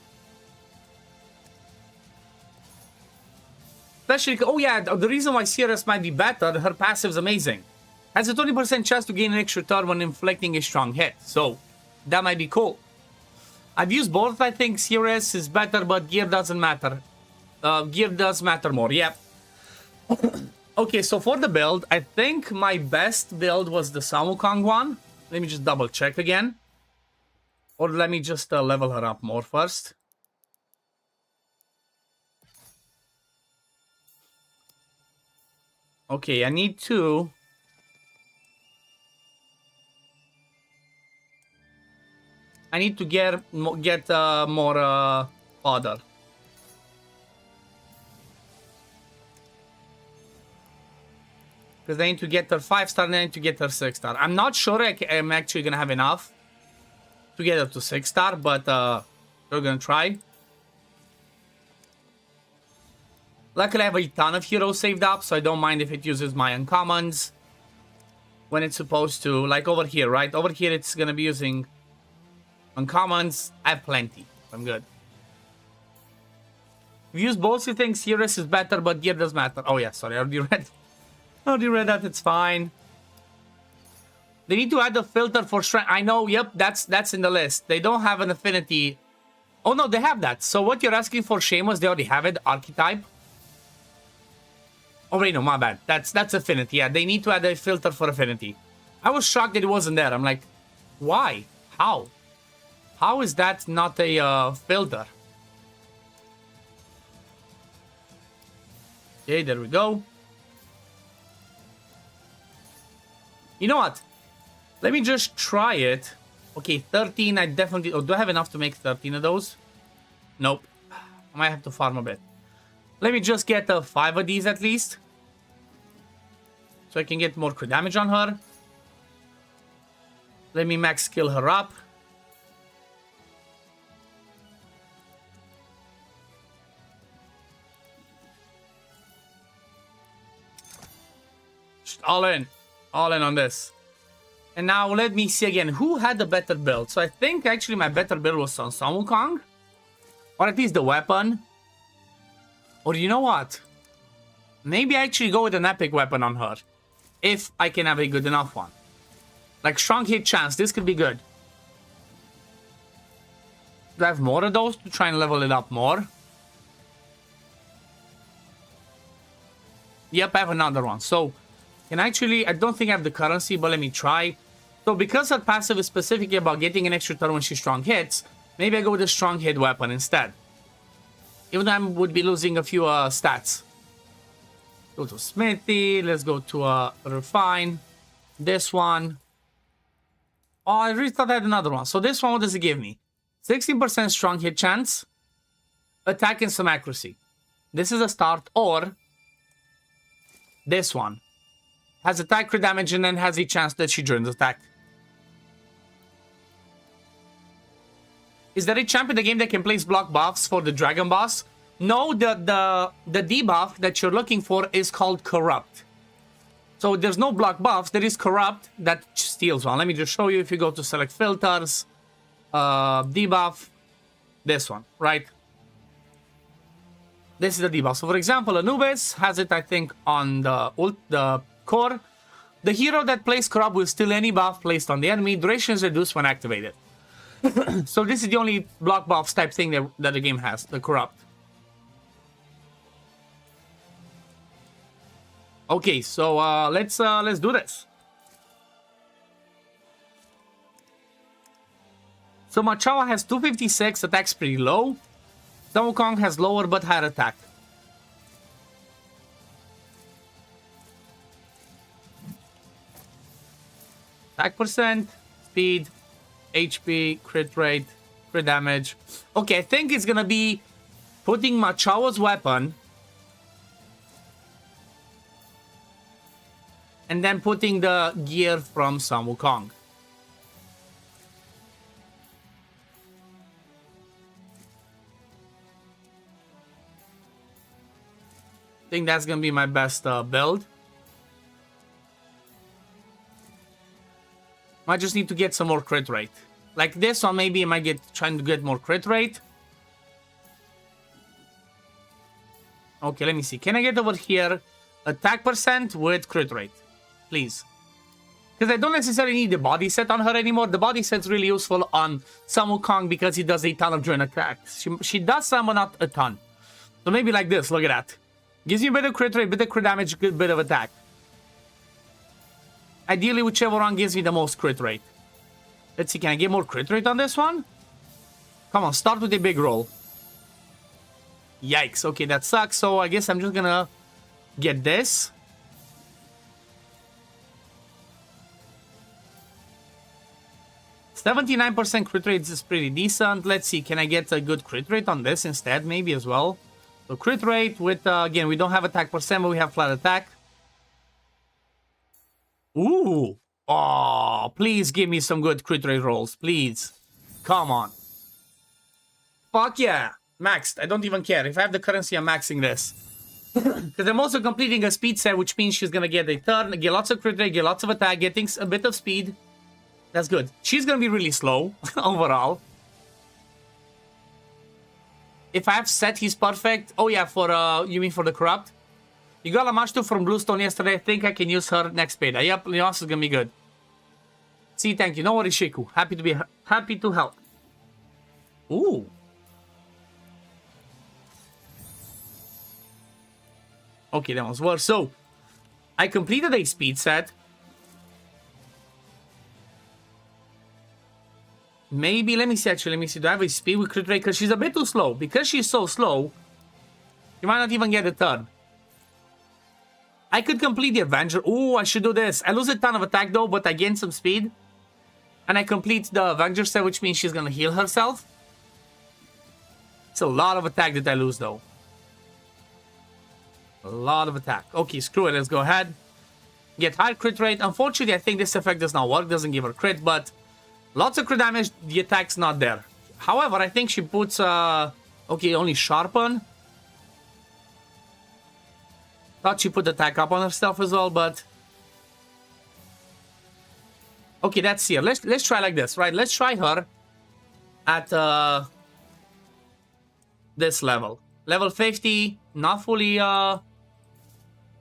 Especially, oh yeah, the reason why CRS might be better, her passive is amazing. Has a 20% chance to gain an extra turn when inflicting a strong hit. So, that might be cool. I've used both, I think CRS is better, but gear doesn't matter. Gear does matter more, yep. Okay, so for the build, I think my best build was the Samukong one. Let me just double check again. Or let me just level her up more first. Okay, I need to... get more fodder. Because I need to get her 5-star and I need to get her 6-star. I'm not sure I'm actually going to have enough to get her to 6-star, but we're going to try. Luckily, I have a ton of heroes saved up, so I don't mind if it uses my uncommons when it's supposed to. Like over here, right? Over here, it's going to be using uncommons. I have plenty. I'm good. If you use both, you think CRS is better, but gear does matter. Oh, yeah, sorry. I already read that. It's fine. They need to add a filter for strength. I know, yep, that's in the list. They don't have an affinity. Oh, no, they have that. So what you're asking for, Seamus, they already have it. Archetype. Oh, wait, no, my bad. That's affinity. Yeah, they need to add a filter for affinity. I was shocked that it wasn't there. I'm like, why? How? How is that not a filter? Okay, there we go. You know what? Let me just try it. Okay, 13, I definitely... Oh, do I have enough to make 13 of those? Nope. I might have to farm a bit. Let me just get 5 of these at least. So I can get more crit damage on her. Let me max skill her up. Just all in on this. And now let me see again, who had the better build? So I think actually my better build was on Samukong. Or at least the weapon. Or you know what? Maybe I actually go with an epic weapon on her. If I can have a good enough one. Like strong hit chance, this could be good. Do I have more of those to try and level it up more? Yep, I have another one. So, can actually, I don't think I have the currency, but let me try. So, because her passive is specifically about getting an extra turn when she strong hits, maybe I go with a strong hit weapon instead. Even though I would be losing a few stats. Go to Smithy, let's go to Refine. This one. Oh, I really thought I had another one. So this one, what does it give me? 16% strong hit chance. Attack and some accuracy. This is a start, or this one. Has attack crit damage and then has a chance that she joins attack. Is there a champ in the game that can place block buffs for the dragon boss? No, the debuff that you're looking for is called Corrupt. So there's no block buffs, there is Corrupt that steals one. Let me just show you. If you go to select filters, debuff, this one, right? this is the debuff. So for example, Anubis has it, I think, on the core. The hero that plays corrupt will steal any buff placed on the enemy. Duration is reduced when activated. So this is the only block buffs type thing that the game has, the corrupt. Okay, so let's do this. So Machawa has 256, attacks pretty low. Sun Wukong has lower but higher attack. Attack percent, speed, HP, crit rate, crit damage. Okay, I think it's gonna be putting Machawa's weapon and then putting the gear from Sun Wukong. I think that's gonna be my best build. I just need to get some more crit rate. Like this one, maybe I might trying to get more crit rate. Okay, let me see. Can I get over here attack percent with crit rate? Please. Because I don't necessarily need the body set on her anymore. The body set's really useful on Sun Wukong because he does a ton of joint attacks. She does some, but not a ton. So maybe like this, look at that. Gives you a bit of crit rate, bit of crit damage, good bit of attack. Ideally, whichever one gives me the most crit rate. Let's see, can I get more crit rate on this one? Come on, start with a big roll. Yikes, okay, that sucks. So I guess I'm just gonna get this. %79% crit rate is pretty decent. Let's see, can I get a good crit rate on this instead, maybe as well? So crit rate with, again, we don't have attack percent, but we have flat attack. Ooh. Oh, please give me some good crit rate rolls, please. Come on. Fuck yeah. Maxed. I don't even care. If I have the currency, I'm maxing this. Because I'm also completing a speed set, which means she's going to get a turn, get lots of crit rate, get lots of attack, getting a bit of speed. That's good. She's going to be really slow overall. If I have set, he's perfect. Oh yeah, for, you mean for the corrupt? You got a match 2 from Bluestone yesterday. I think I can use her next payday. Yep, Leos is gonna be good. See, thank you. No worries, Shiku. Happy to help. Ooh. Okay, that was worse. So, I completed a speed set. Maybe, let me see actually. Let me see. Do I have a speed with crit rate? Because she's a bit too slow. Because she's so slow, you might not even get a turn. I could complete the Avenger. Ooh, I should do this. I lose a ton of attack though, but I gain some speed. And I complete the Avenger set, which means she's gonna heal herself. It's a lot of attack that I lose though. A lot of attack. Okay, screw it. Let's go ahead. Get high crit rate. Unfortunately, I think this effect does not work. Doesn't give her crit, but lots of crit damage. The attack's not there. However, I think she puts, okay, only sharpen. Thought she put attack up on herself as well, but okay, that's here. Let's try like this, right? Let's try her at this level. Level 50, not fully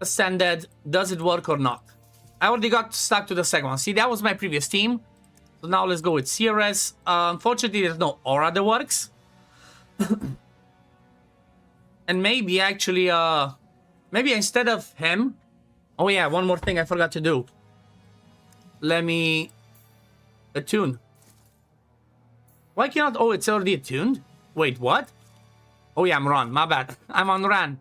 ascended. Does it work or not? I already got stuck to the second one. See, that was my previous team. So now let's go with CRS. Unfortunately, there's no aura that works. And maybe actually, maybe instead of him... Oh yeah, one more thing I forgot to do. Let me... attune. Why cannot... Oh, it's already attuned? Wait, what? Oh yeah, I'm Ron. My bad. I'm on Ran.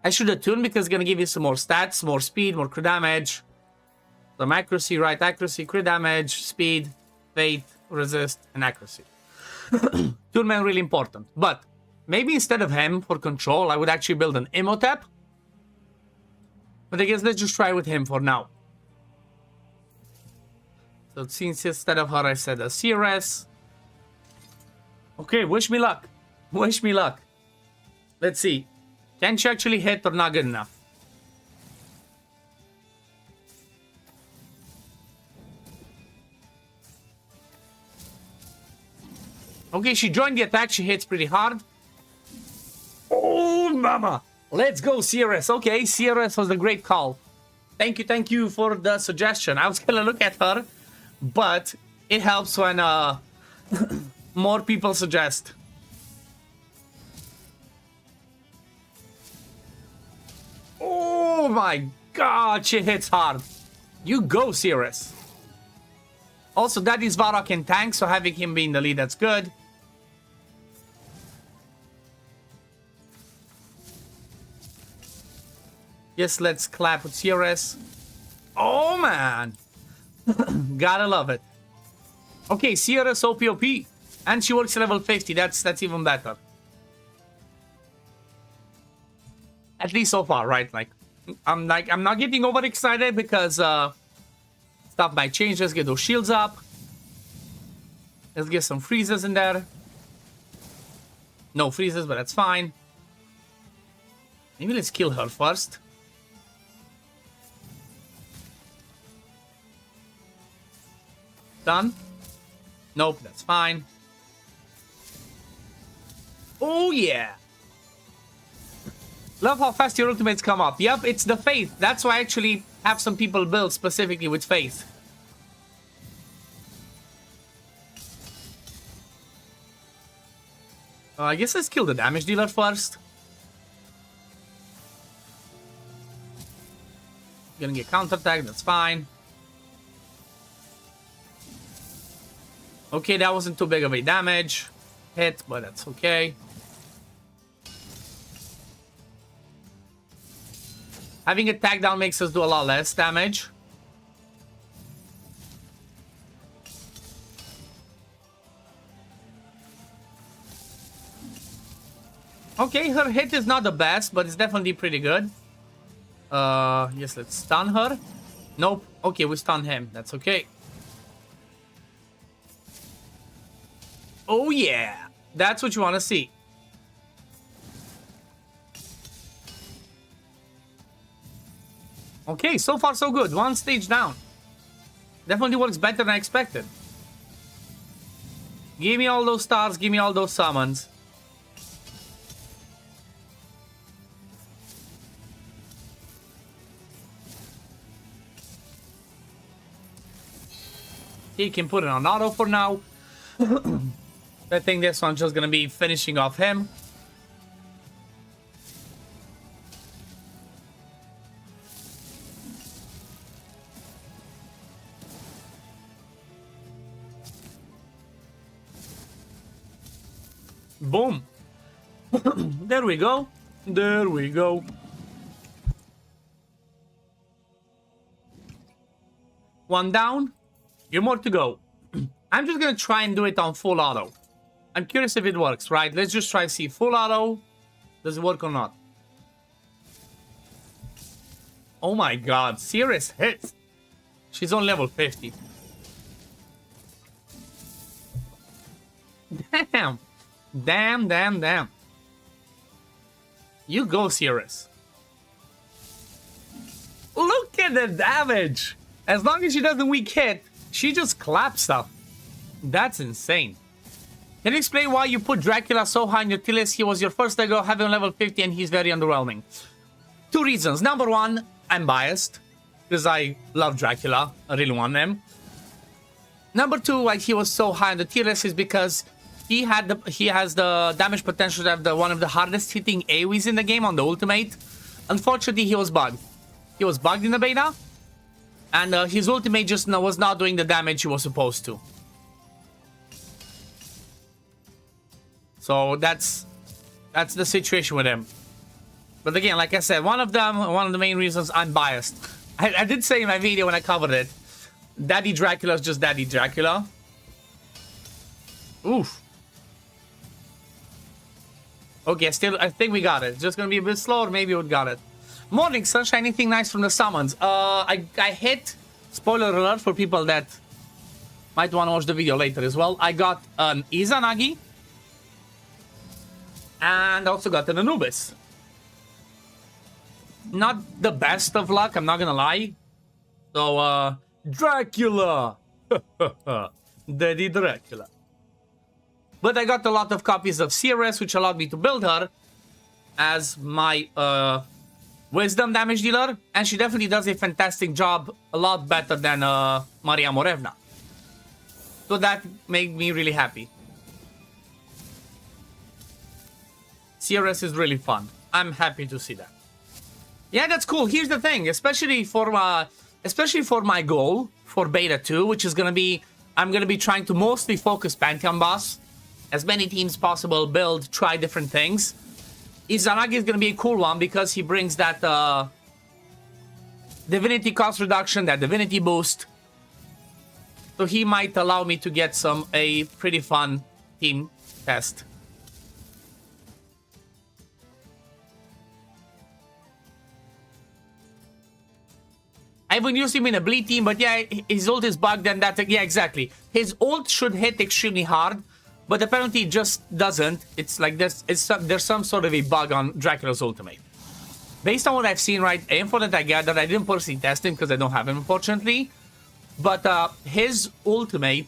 I should attune because it's going to give you some more stats, more speed, more crit damage. Some accuracy, right? Accuracy, crit damage, speed, faith, resist, and accuracy. Attunement really important. But maybe instead of him for control, I would actually build an Imhotep. But I guess let's just try with him for now. So since instead of her I said a CRS. Okay, wish me luck. Wish me luck. Let's see. Can she actually hit or not good enough? Okay, she joined the attack. She hits pretty hard. Oh, mama. Let's go, CRS. Okay, CRS was a great call. Thank you for the suggestion. I was gonna look at her, but it helps when more people suggest. Oh my god, she hits hard. You go, CRS. Also, Daddy's Varrock can tank, so having him be in the lead, that's good. Yes, let's clap with CRS. Oh, man. Gotta love it. Okay, CRS OPOP. And she works at level 50. That's even better. At least so far, right? I'm not getting overexcited because stuff might change. Let's get those shields up. Let's get some freezes in there. No freezes, but that's fine. Maybe let's kill her first. Done. Nope, that's fine. Oh yeah. Love how fast your ultimates come up. Yep, it's the Faith. That's why I actually have some people build specifically with Faith. I guess let's kill the damage dealer first. Gonna get counterattacked, that's fine. Okay, that wasn't too big of a damage hit, but that's okay. Having a tag down makes us do a lot less damage. Okay, her hit is not the best, but it's definitely pretty good. Yes, let's stun her. Nope. Okay, we stun him. That's okay. Oh yeah, that's what you want to see. Okay, so far so good. One stage down. Definitely works better than I expected. Give me all those stars, give me all those summons. He can put it on auto for now. I think this one's just gonna be finishing off him. Boom. There we go. There we go. One down. You're more to go. I'm just gonna try and do it on full auto. I'm curious if it works, right? Let's just try to see full auto. Does it work or not? Oh my god, serious hits. She's on level 50. Damn. Damn. You go, Cirrus. Look at the damage. As long as she doesn't weak hit, she just claps stuff. That's insane. Can you explain why you put Dracula so high on your tier list? He was your first Lego, having level 50, and he's very underwhelming. Two reasons. Number one, I'm biased. Because I love Dracula. I really want him. Number two, why he was so high on the tier list is because he has the damage potential to have one of the hardest hitting AoEs in the game on the ultimate. Unfortunately, he was bugged. He was bugged in the beta. And his ultimate just was not doing the damage he was supposed to. So that's the situation with him. But again, like I said, one of the main reasons I'm biased. I did say in my video when I covered it, Daddy Dracula is just Daddy Dracula. Oof. Okay, I think we got it. It's just gonna be a bit slower, maybe we got it. Morning, Sunshine. Anything nice from the summons? I hit, spoiler alert for people that might want to watch the video later as well. I got an Izanagi. And also got an Anubis. Not the best of luck, I'm not gonna lie. So, Dracula! Daddy Dracula. But I got a lot of copies of CRS, which allowed me to build her. as my wisdom damage dealer, and she definitely does a fantastic job, a lot better than Maria Morevna. So that made me really happy. CRS is really fun. I'm happy to see that. Yeah, that's cool. Here's the thing, especially for my goal for beta 2, which is gonna be, I'm gonna be trying to mostly focus Pantheon boss, as many teams possible, build, try different things. Izanagi is gonna be a cool one because he brings that divinity cost reduction, that divinity boost. So he might allow me to get a pretty fun team test. I haven't used him in a bleed team, but yeah, his ult is bugged and that, yeah, exactly. His ult should hit extremely hard, but apparently it just doesn't. It's like there's some sort of a bug on Dracula's ultimate. Based on what I've seen, right, info that I gathered, I didn't personally test him because I don't have him, unfortunately. But his ultimate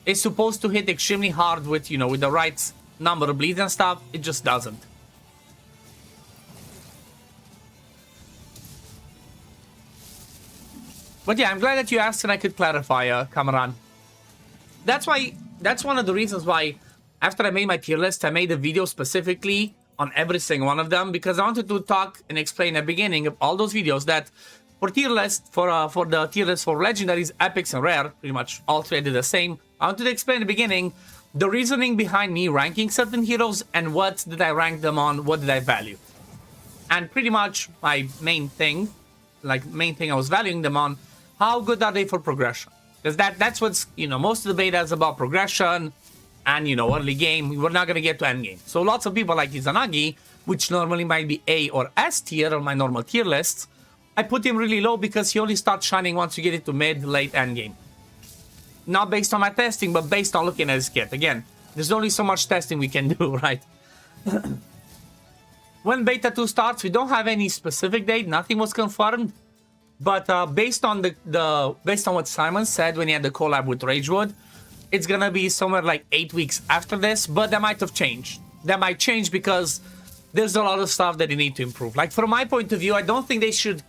is supposed to hit extremely hard with, you know, with the right number of bleeds and stuff. It just doesn't. But yeah, I'm glad that you asked and I could clarify, Cameron. That's one of the reasons why, after I made my tier list, I made a video specifically on every single one of them, because I wanted to talk and explain at the beginning of all those videos that for tier list, for the tier list for legendaries, epics, and rare, pretty much all three I did the same. I wanted to explain at the beginning the reasoning behind me ranking certain heroes and what did I rank them on, what did I value. And pretty much my main thing I was valuing them on, how good are they for progression? Because that's what's, you know, most of the beta is about progression and, you know, early game. We're not going to get to end game. So lots of people like Izanagi, which normally might be A or S tier on my normal tier lists, I put him really low because he only starts shining once you get into mid, late, end game. Not based on my testing, but based on looking at his kit. Again, there's only so much testing we can do, right? When beta 2 starts, we don't have any specific date. Nothing was confirmed. But based on what Simon said when he had the collab with Ragewood, it's gonna be somewhere like 8 weeks after this. But that might have changed. That might change because there's a lot of stuff that they need to improve. Like, from my point of view, I don't think they should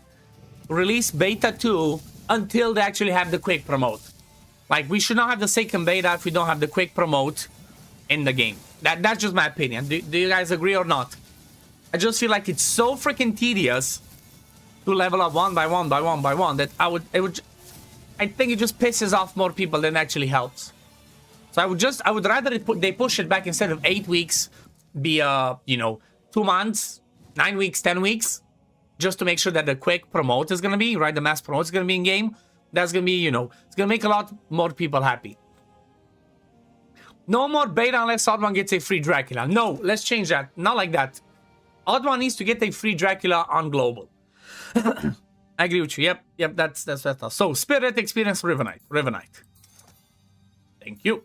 release beta 2 until they actually have the quick promote. Like, we should not have the second beta if we don't have the quick promote in the game. That's just my opinion. Do you guys agree or not? I just feel like it's so freaking tedious to level up one by one by one by one that I think it just pisses off more people than actually helps. So I would rather they push it back instead of 8 weeks, be you know, 2 months, 9 weeks, 10 weeks, just to make sure that the quick promote is gonna be right, the mass promote is gonna be in game. That's gonna be, you know, it's gonna make a lot more people happy. No more beta unless OddOne gets a free Dracula. No, let's change that. Not like that. OddOne needs to get a free Dracula on global. I agree with you. Yep, that's better. So, Spirit experience Rivenite. Thank you.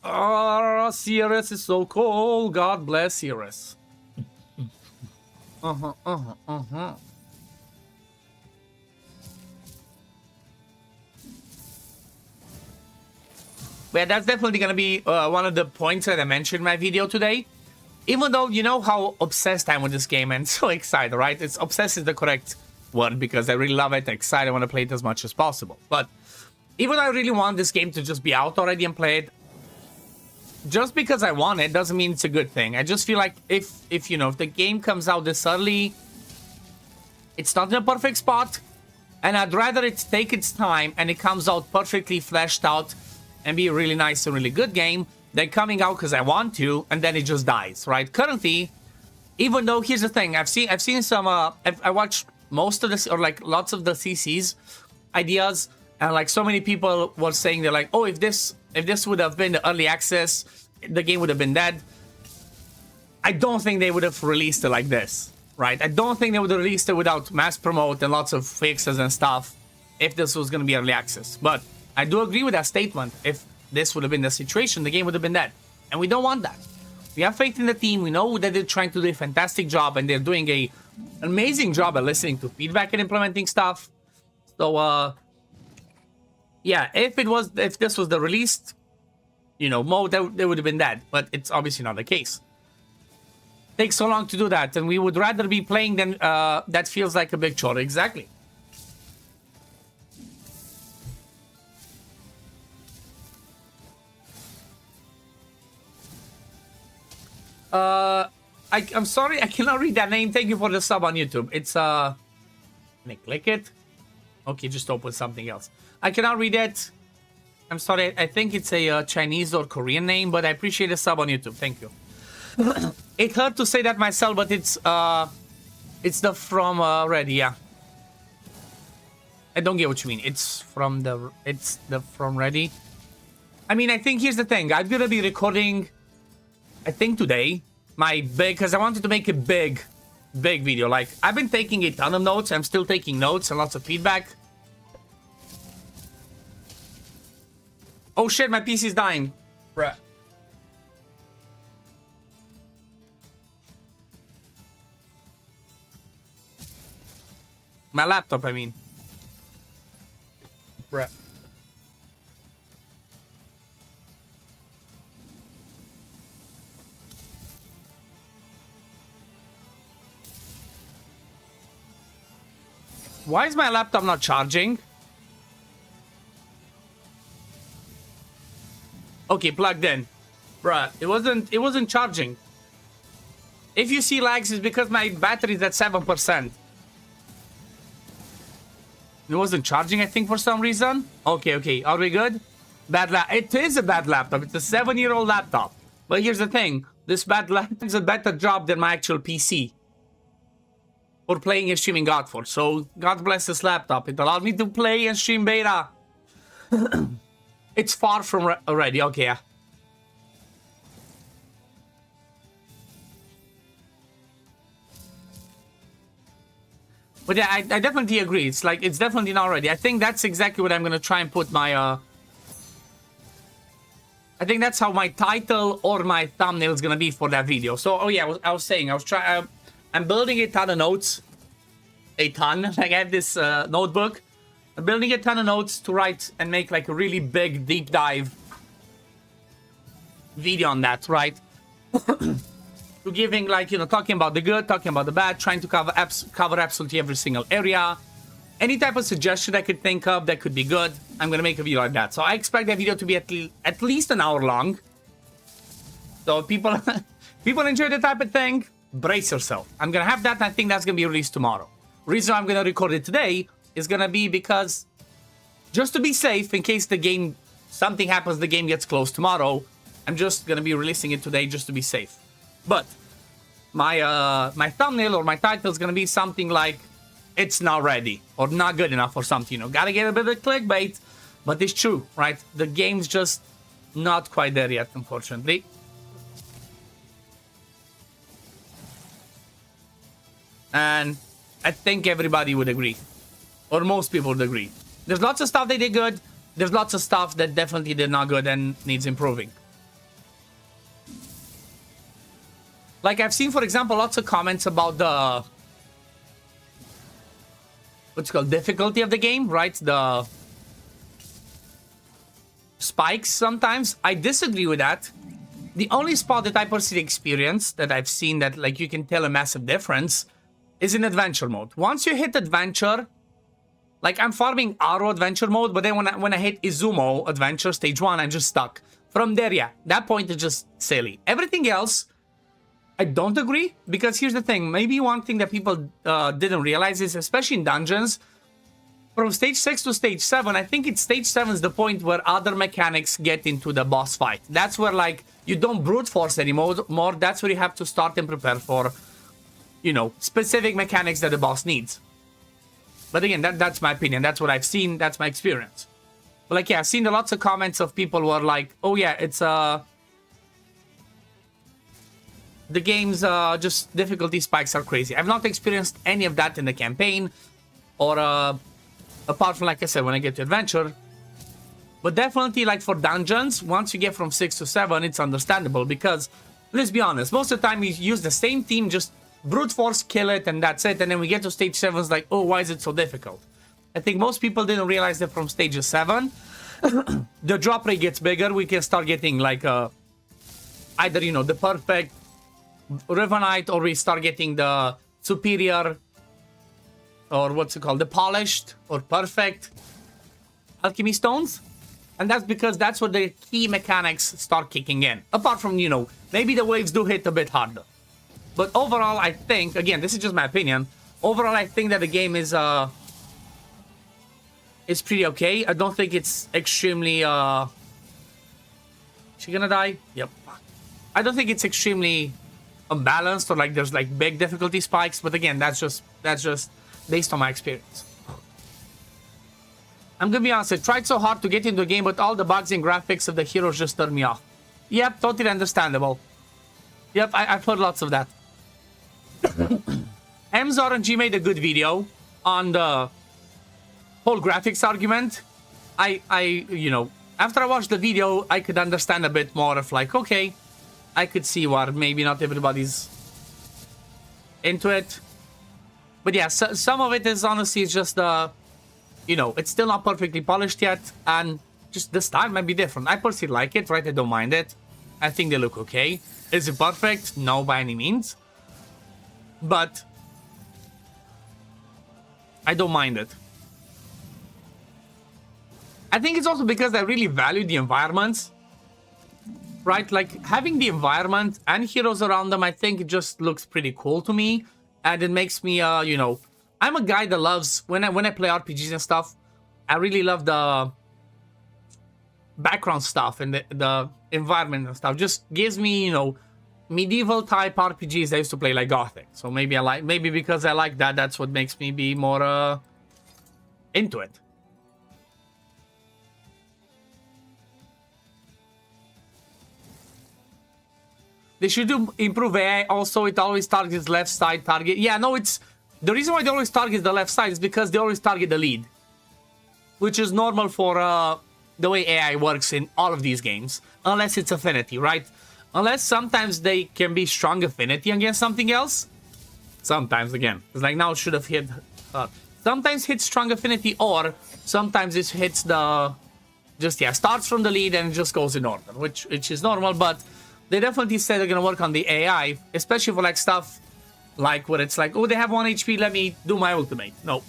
Oh, CRS is so cool. God bless CRS. But yeah, that's definitely gonna be one of the points that I mentioned in my video today. Even though, you know how obsessed I am with this game and so excited, right? It's obsessed is the correct word because I really love it, excited, I want to play it as much as possible. But even though I really want this game to just be out already and play it, just because I want it doesn't mean it's a good thing. I just feel like if you know, if the game comes out this early, it's not in a perfect spot, and I'd rather it take its time and it comes out perfectly fleshed out and be a really nice and really good game than coming out because I want to and then it just dies, right? Currently, even though, here's the thing, I've seen some I watched most of this, or like lots of the CC's ideas, and like so many people were saying, they're like, oh, if this would have been the early access, the game would have been dead. I don't think they would have released it like this, right? I don't think they would have released it without mass promote and lots of fixes and stuff if this was going to be early access. But I do agree with that statement. If this would have been the situation, the game would have been dead. And we don't want that. We have faith in the team. We know that they're trying to do a fantastic job and they're doing an amazing job at listening to feedback and implementing stuff. So, yeah, if this was the released, you know, mode, that would have been dead. But it's obviously not the case. takes so long to do that, and we would rather be playing than that feels like a big chore. Exactly. I'm sorry, I cannot read that name. Thank you for the sub on YouTube. It's let me click it. Okay, just open something else. I cannot read it. I'm sorry. I think it's a Chinese or Korean name, but I appreciate the sub on YouTube. Thank you. It hurt to say that myself, but it's the from Ready, yeah. I don't get what you mean. It's the from Ready. I mean, I think here's the thing. I'm gonna be recording, I think today, my big, because I wanted to make a big video. Like, I've been taking a ton of notes. I'm still taking notes and lots of feedback. Oh shit, my PC's dying. Bruh. My laptop, I mean. Bruh. Why is my laptop not charging? Okay, plugged in. Bruh, it wasn't charging. If you see lags, it's because my battery is at 7%. It wasn't charging, I think, for some reason. Okay. Are we good? It is a bad laptop. It's a 7-year-old laptop. But here's the thing. This bad laptop is a better job than my actual PC. For playing and streaming Godforge. So, God bless this laptop. It allowed me to play and stream beta. It's far from ready. Okay, yeah. But yeah, I definitely agree. It's like, it's definitely not ready. I think that's exactly what I'm going to try and put my, I think that's how my title or my thumbnail is going to be for that video. So, oh yeah, I was saying, I'm building a ton of notes. A ton. Like, I have this notebook. I'm building a ton of notes to write and make like a really big deep dive video on that, right? To giving, like, you know, talking about the good, talking about the bad, trying to cover absolutely every single area. Any type of suggestion I could think of that could be good, I'm gonna make a video like that. So I expect that video to be at least an hour long. So people enjoy the type of thing, brace yourself. I'm gonna have that, and I think that's gonna be released tomorrow. Reason I'm gonna record it today is gonna be because, just to be safe, in case the game, something happens, the game gets closed tomorrow, I'm just gonna be releasing it today just to be safe. But my my thumbnail or my title is gonna be something like, it's not ready or not good enough or something, you know. Gotta get a bit of clickbait, but it's true, right? The game's just not quite there yet, unfortunately. And I think everybody would agree, or most people would agree. There's lots of stuff they did good. There's lots of stuff that definitely did not good and needs improving. Like, I've seen, for example, lots of comments about the, what's it called, difficulty of the game, right? The spikes sometimes. I disagree with that. The only spot that I personally experienced that I've seen that, like, you can tell a massive difference is in adventure mode. Once you hit adventure, like, I'm farming Aro adventure mode, but then when I hit Izumo adventure stage 1, I'm just stuck. From there, yeah, that point is just silly. Everything else, I don't agree, because here's the thing. Maybe one thing that people didn't realize is, especially in dungeons, from stage 6 to stage 7, I think it's stage 7 is the point where other mechanics get into the boss fight. That's where, like, you don't brute force anymore. That's where you have to start and prepare for, you know, specific mechanics that the boss needs. But again, that's my opinion. That's what I've seen. That's my experience. But, like, yeah, I've seen lots of comments of people who are like, oh yeah, it's the game's just difficulty spikes are crazy. I've not experienced any of that in the campaign, or apart from, like I said, when I get to adventure. But definitely, like, for dungeons, once you get from 6 to 7, it's understandable, because, let's be honest, most of the time you use the same team, just brute force, kill it, and that's it. And then we get to stage 7, it's like, oh, why is it so difficult? I think most people didn't realize that from stage 7, the drop rate gets bigger. We can start getting, like, either, you know, the perfect River Knight, or we start getting the superior, or what's it called, the polished or perfect alchemy stones. And that's because that's what the key mechanics start kicking in. Apart from, you know, maybe the waves do hit a bit harder. But overall, I think, again, this is just my opinion. Overall, I think that the game is pretty okay. I don't think it's extremely, she gonna die? Yep. I don't think it's extremely unbalanced or like there's like big difficulty spikes. But again, that's just based on my experience. I'm gonna be honest, I tried so hard to get into the game, but all the bugs and graphics of the heroes just turned me off. Yep, totally understandable. Yep, I've heard lots of that. MZRNG made a good video on the whole graphics argument. You know, after I watched the video, I could understand a bit more of like, okay, I could see why maybe not everybody's into it. But yeah, so, some of it is honestly just you know, it's still not perfectly polished yet, and just the style might be different. I personally like it, right? I don't mind it. I think they look okay. Is it perfect? No, by any means. But I don't mind it. I think it's also because I really value the environments. Right? Like, having the environment and heroes around them, I think it just looks pretty cool to me. And it makes me, you know... I'm a guy that loves... When I play RPGs and stuff, I really love the background stuff and the environment and stuff. Just gives me, you know, medieval type RPGs I used to play, like Gothic. So maybe because I like that, that's what makes me be more into it. They should improve AI. Also, it always targets left side target. Yeah, no, it's... The reason why they always target the left side is because they always target the lead. Which is normal for the way AI works in all of these games. Unless it's affinity, right? Unless sometimes they can be strong affinity against something else. Sometimes, again. It's like now it should have hit... sometimes hits strong affinity, or sometimes it hits the... Just, yeah, starts from the lead and just goes in order. Which is normal, but... They definitely said they're gonna work on the AI, especially for like stuff like where it's like, oh, they have 1 HP, let me do my ultimate. No.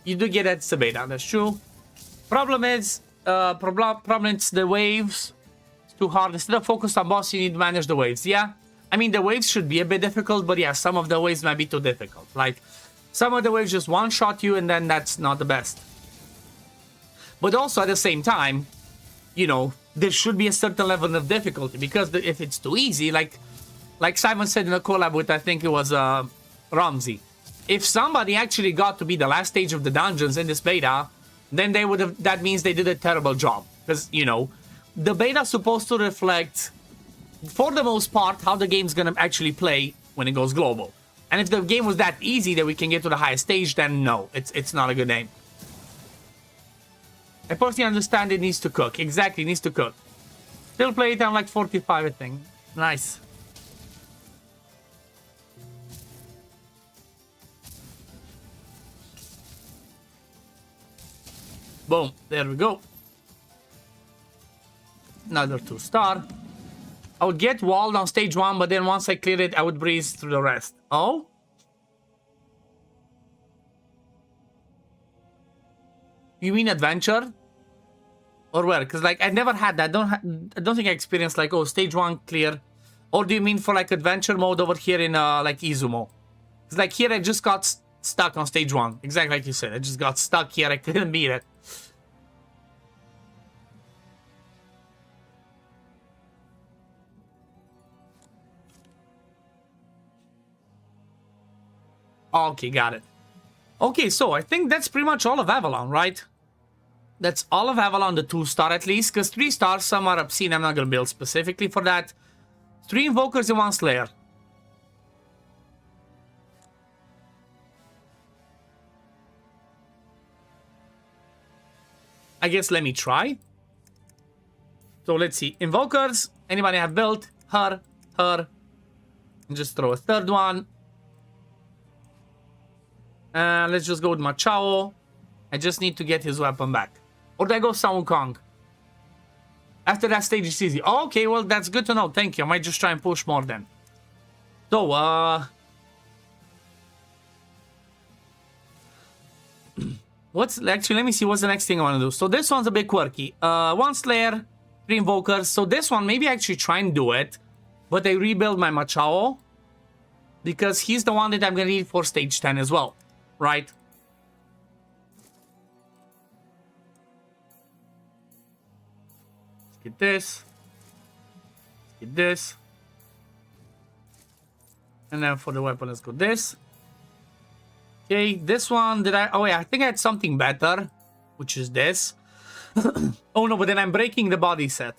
You do get that beta, that's true. Problem is, it's the waves. It's too hard. Instead of focus on boss, you need to manage the waves. Yeah. I mean, the waves should be a bit difficult, but yeah, some of the waves might be too difficult. Like, some of the waves just one-shot you, and then that's not the best. But also, at the same time, you know, there should be a certain level of difficulty, because if it's too easy, like Simon said in a collab with, I think it was Ramsey, if somebody actually got to be the last stage of the dungeons in this beta, then they would have, that means they did a terrible job. Because, you know, the beta is supposed to reflect, for the most part, how the game's gonna actually play when it goes global. And if the game was that easy that we can get to the highest stage, then no, it's not a good name. I personally understand it needs to cook. Exactly, it needs to cook. Still play it on like 45, I think. Nice. Boom, there we go. Another 2-star. I would get walled on stage 1, but then once I cleared it, I would breeze through the rest. Oh? You mean adventure? Or where? Because like I never had that. I don't think I experienced like, oh, stage 1 clear. Or do you mean for like adventure mode over here in like Izumo? Because like here I just got stuck on stage 1. Exactly like you said. I just got stuck here. I couldn't beat it. Okay, got it. Okay, so I think that's pretty much all of Avalon, right? That's all of Avalon, the 2-star at least, because 3 stars, some are obscene, I'm not going to build specifically for that. 3 Invokers and 1 Slayer. I guess let me try. So let's see. Invokers, anybody have built? Her. And just throw a 3rd one. Let's just go with Machao. I just need to get his weapon back. Or do I go Sun Wukong? After that stage, it's easy. Oh, okay, well, that's good to know. Thank you. I might just try and push more then. So, actually, let me see what's the next thing I want to do. So this one's a bit quirky. 1 Slayer, 3 Invokers. So this one, maybe I actually try and do it, but I rebuild my Machao because he's the one that I'm gonna need for stage 10 as well, right? Let's get this. Let's get this. And then for the weapon, let's go this. Okay, this one, did I... Oh, yeah, I think I had something better, which is this. Oh, no, but then I'm breaking the body set.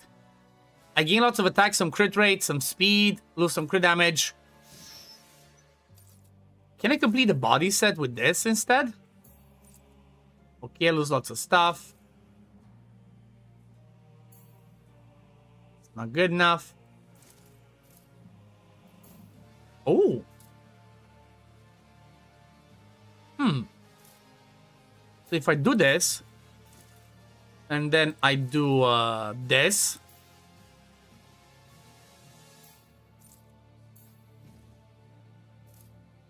I gain lots of attacks, some crit rate, some speed, lose some crit damage. Can I complete the body set with this instead? Okay, I lose lots of stuff. It's not good enough. Oh. So if I do this, and then I do this,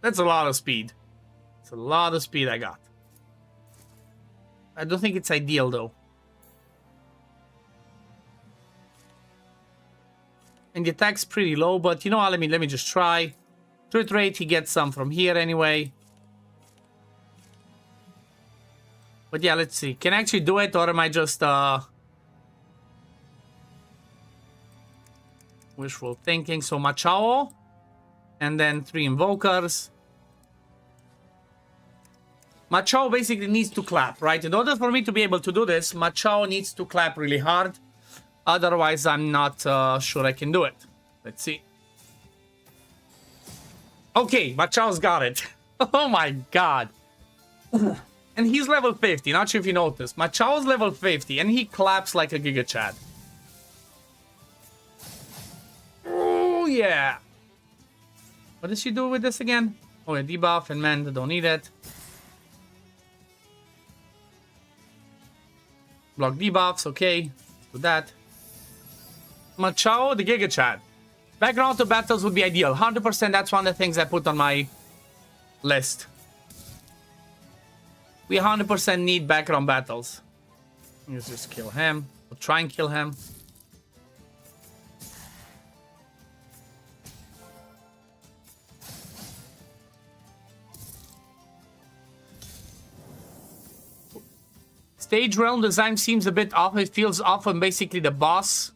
that's a lot of speed. It's a lot of speed I got. I don't think it's ideal though. And the attack's pretty low, but you know what? Let me just try. Crit rate, he gets some from here anyway. But yeah, let's see. Can I actually do it, or am I just wishful thinking? So Machao, and then 3 Invokers. Machao basically needs to clap, right? In order for me to be able to do this, Machao needs to clap really hard. Otherwise, I'm not sure I can do it. Let's see. Okay, Machao's got it. Oh my god. And he's level 50, not sure if you noticed. Machao's level 50, and he claps like a Giga Chad. Oh, yeah. What does she do with this again? Oh, yeah, debuff and mend, don't need it. Block debuffs, okay. Let's do that. Machao, the Giga Chad. Background to battles would be ideal. 100%, that's one of the things I put on my list. We 100% need background battles. Let's just kill him. We'll try and kill him. Stage realm design seems a bit off. It feels off on basically the boss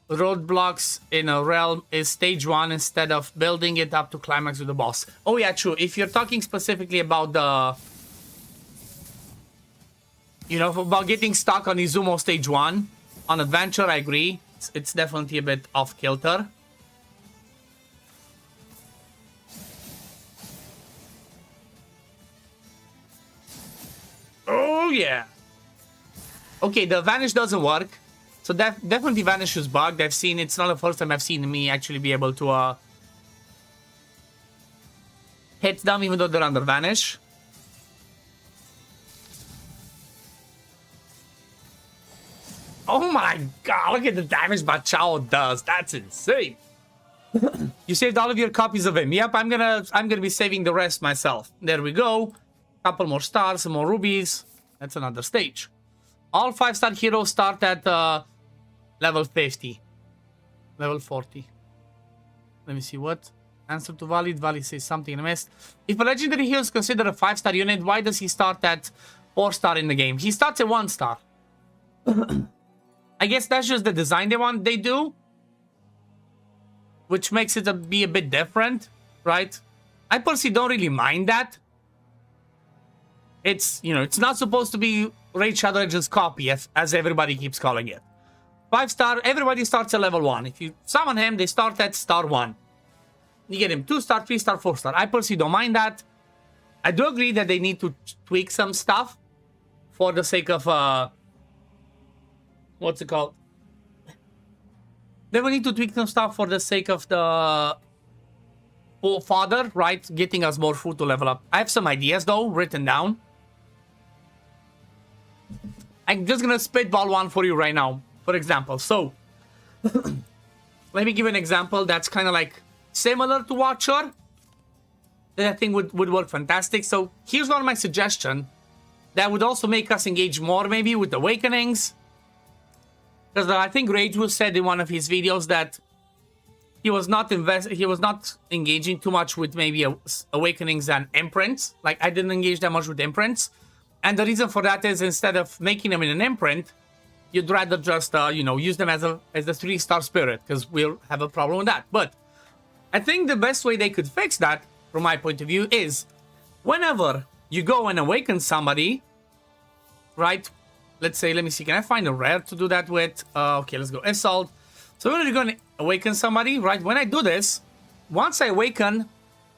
roadblocks in a realm is stage 1 instead of building it up to climax with the boss. Oh yeah, true. If you're talking specifically about the... You know, about getting stuck on Izumo stage 1 on adventure, I agree. It's definitely a bit off kilter. Oh yeah. Okay, the vanish doesn't work. So definitely vanish is bugged. I've seen it's not the first time I've seen me actually be able to hit them even though they're under vanish. Oh my god, look at the damage Machao does. That's insane. You saved all of your copies of him. Yep, I'm gonna be saving the rest myself. There we go. Couple more stars, some more rubies. That's another stage. All 5-star heroes start at level 50. Level 40. Let me see what. Answer to Valid. Valid says something I missed. If a legendary hero is considered a 5-star unit, why does he start at 4-star in the game? He starts at 1-star. I guess that's just the design they do. Which makes it be a bit different, right? I personally don't really mind that. It's, you know, it's not supposed to be Raid Shadow Legend's copy, as everybody keeps calling it. 5-star, everybody starts at level 1. If you summon him, they start at star 1. You get him 2-star, 3-star, 4-star. I personally don't mind that. I do agree that they need to tweak some stuff for the sake of, what's it called? They will need to tweak some stuff for the sake of the father, right? Getting us more food to level up. I have some ideas, though, written down. I'm just gonna spitball one for you right now. For example, so let me give an example that's kind of like similar to Watcher, that I think would work fantastic. So here's one of my suggestions that would also make us engage more maybe with Awakenings. Because I think Ragewoo said in one of his videos that he was not engaging too much with maybe Awakenings and Imprints. Like, I didn't engage that much with Imprints. And the reason for that is instead of making them in an Imprint, you'd rather just, you know, use them as a 3-star spirit, because we'll have a problem with that. But I think the best way they could fix that, from my point of view, is whenever you go and awaken somebody, right? Let's say, let me see, can I find a rare to do that with? Okay, let's go Assault. So when you're going to awaken somebody, right? When I do this, once I awaken,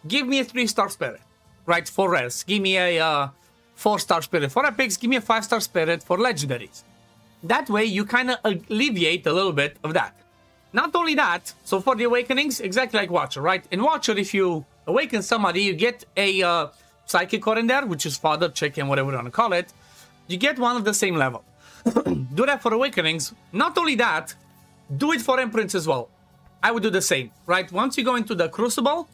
give me a 3-star spirit, right? For rares. Give me a 4-star spirit for epics. Give me a 5-star spirit for legendaries. That way, you kind of alleviate a little bit of that. Not only that, so for the awakenings, exactly like Watcher, right? In Watcher, if you awaken somebody, you get a Psychic core in there, which is Father, Chicken, whatever you want to call it. You get one of the same level. Do that for awakenings. Not only that, do it for imprints as well. I would do the same, right? Once you go into the Crucible,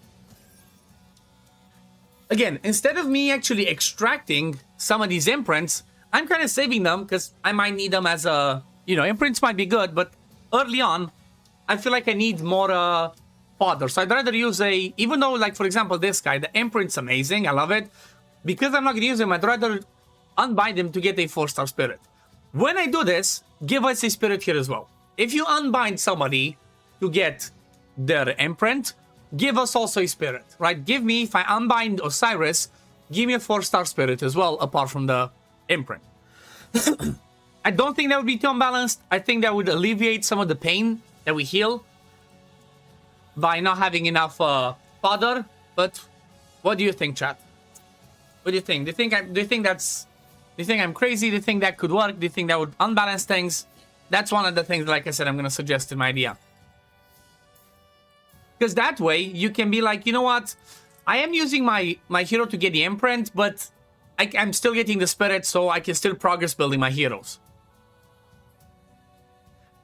again, instead of me actually extracting some of these imprints, I'm kind of saving them because I might need them as a, you know, imprints might be good, but early on, I feel like I need more fodder. So I'd rather use a, even though, like, for example, this guy, the imprint's amazing, I love it. Because I'm not going to use him, I'd rather unbind him to get a 4-star spirit. When I do this, give us a spirit here as well. If you unbind somebody to get their imprint, give us also a spirit, right? Give me, if I unbind Osiris, give me a 4-star spirit as well, apart from the imprint. I don't think that would be too unbalanced. I think that would alleviate some of the pain that we heal by not having enough fodder. But what do you think, chat? What do you think? Do you think I'm crazy? Do you think that could work? Do you think that would unbalance things? That's one of the things, like I said, I'm going to suggest in my idea. Because that way, you can be like, you know what? I am using my hero to get the imprint, but I'm still getting the spirit, so I can still progress building my heroes.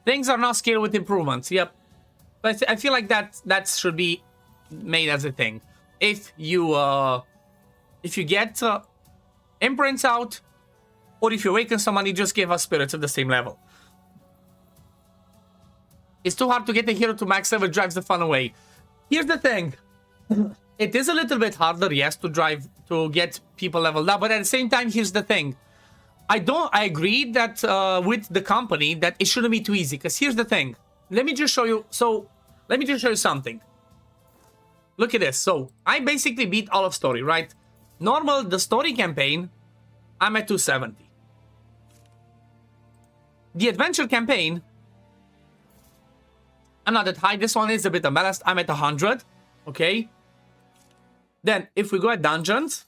Things are not scaled with improvements, yep. But I feel like that should be made as a thing. If you get imprints out, or if you awaken somebody, just give us spirits at the same level. It's too hard to get the hero to max level, drives the fun away. Here's the thing. It is a little bit harder, yes, to get people leveled up, but at the same time, here's the thing. I agree that with the company that it shouldn't be too easy, because here's the thing. Let me just show you something. Look at this. So I basically beat all of story, right? Normal, the story campaign, I'm at 270. The adventure campaign, I'm not that high. This one is a bit unbalanced. I'm at 100. Okay. Then, if we go at dungeons,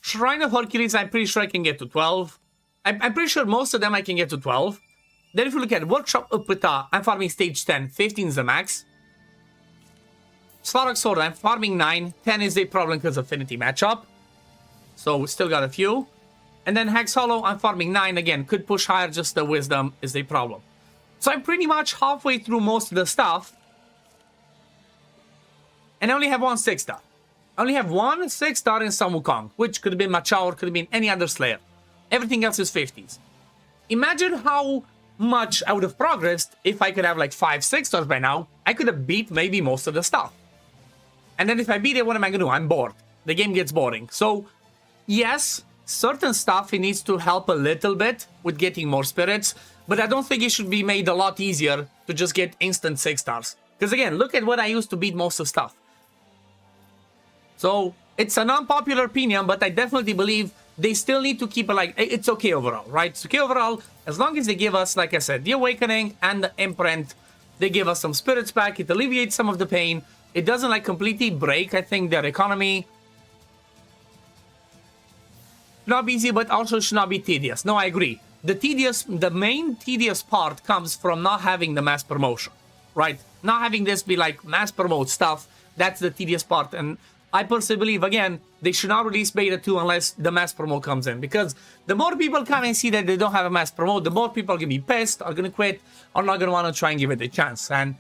Shrine of Hercules, I'm pretty sure I can get to 12. I'm pretty sure most of them I can get to 12. Then if you look at Workshop Upita, I'm farming stage 10. 15 is the max. Svarog Sword, I'm farming 9. 10 is a problem because of Affinity matchup. So, we still got a few. And then Hex Hollow, I'm farming 9. Again, could push higher, just the Wisdom is a problem. So I'm pretty much halfway through most of the stuff. And I only have one 6-star. I only have one 6-star in Sun Wukong, which could have been Machao or could have been any other Slayer. Everything else is 50s. Imagine how much I would have progressed if I could have like 5 6-stars by now. I could have beat maybe most of the stuff. And then if I beat it, what am I going to do? I'm bored. The game gets boring. So, yes, certain stuff it needs to help a little bit with getting more spirits. But I don't think it should be made a lot easier to just get instant 6-stars. Because again, look at what I used to beat most of stuff. So, it's an unpopular opinion, but I definitely believe they still need to keep it like, it's okay overall, right? It's okay overall, as long as they give us, like I said, the Awakening and the Imprint, they give us some spirits back, it alleviates some of the pain, it doesn't like completely break, I think, their economy. Not be easy, but also should not be tedious. No, I agree. The main tedious part comes from not having the mass promotion, right? Not having this be like mass promote stuff, that's the tedious part. And I personally believe, again, they should not release beta 2 unless the mass promo comes in. Because the more people come and see that they don't have a mass promo, the more people are going to be pissed, are going to quit, are not going to want to try and give it a chance. And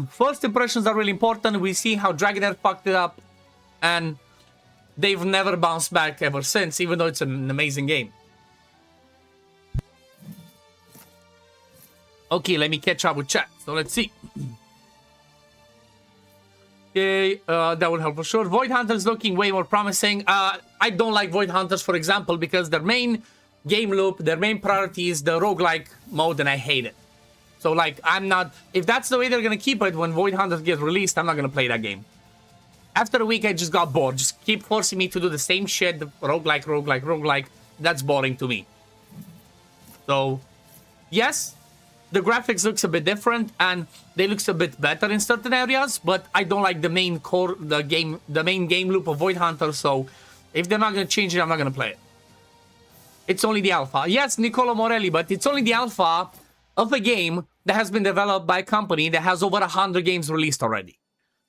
first impressions are really important. We see how Dragonair fucked it up, and they've never bounced back ever since, even though it's an amazing game. Okay, let me catch up with chat. So let's see. Okay, that would help for sure. Void Hunters looking way more promising. I don't like Void Hunters, for example, because their main game loop, their main priority is the roguelike mode, and I hate it. So, like, I'm not... If that's the way they're gonna keep it when Void Hunters gets released, I'm not gonna play that game. After a week, I just got bored. Just keep forcing me to do the same shit, the roguelike. That's boring to me. So, yes, the graphics looks a bit different, and they looks a bit better in certain areas, but I don't like the main core, the main game loop of Void Hunter, so if they're not gonna change it, I'm not gonna play it. It's only the alpha. Yes, Niccolo Morelli, but it's only the alpha of a game that has been developed by a company that has over 100 games released already.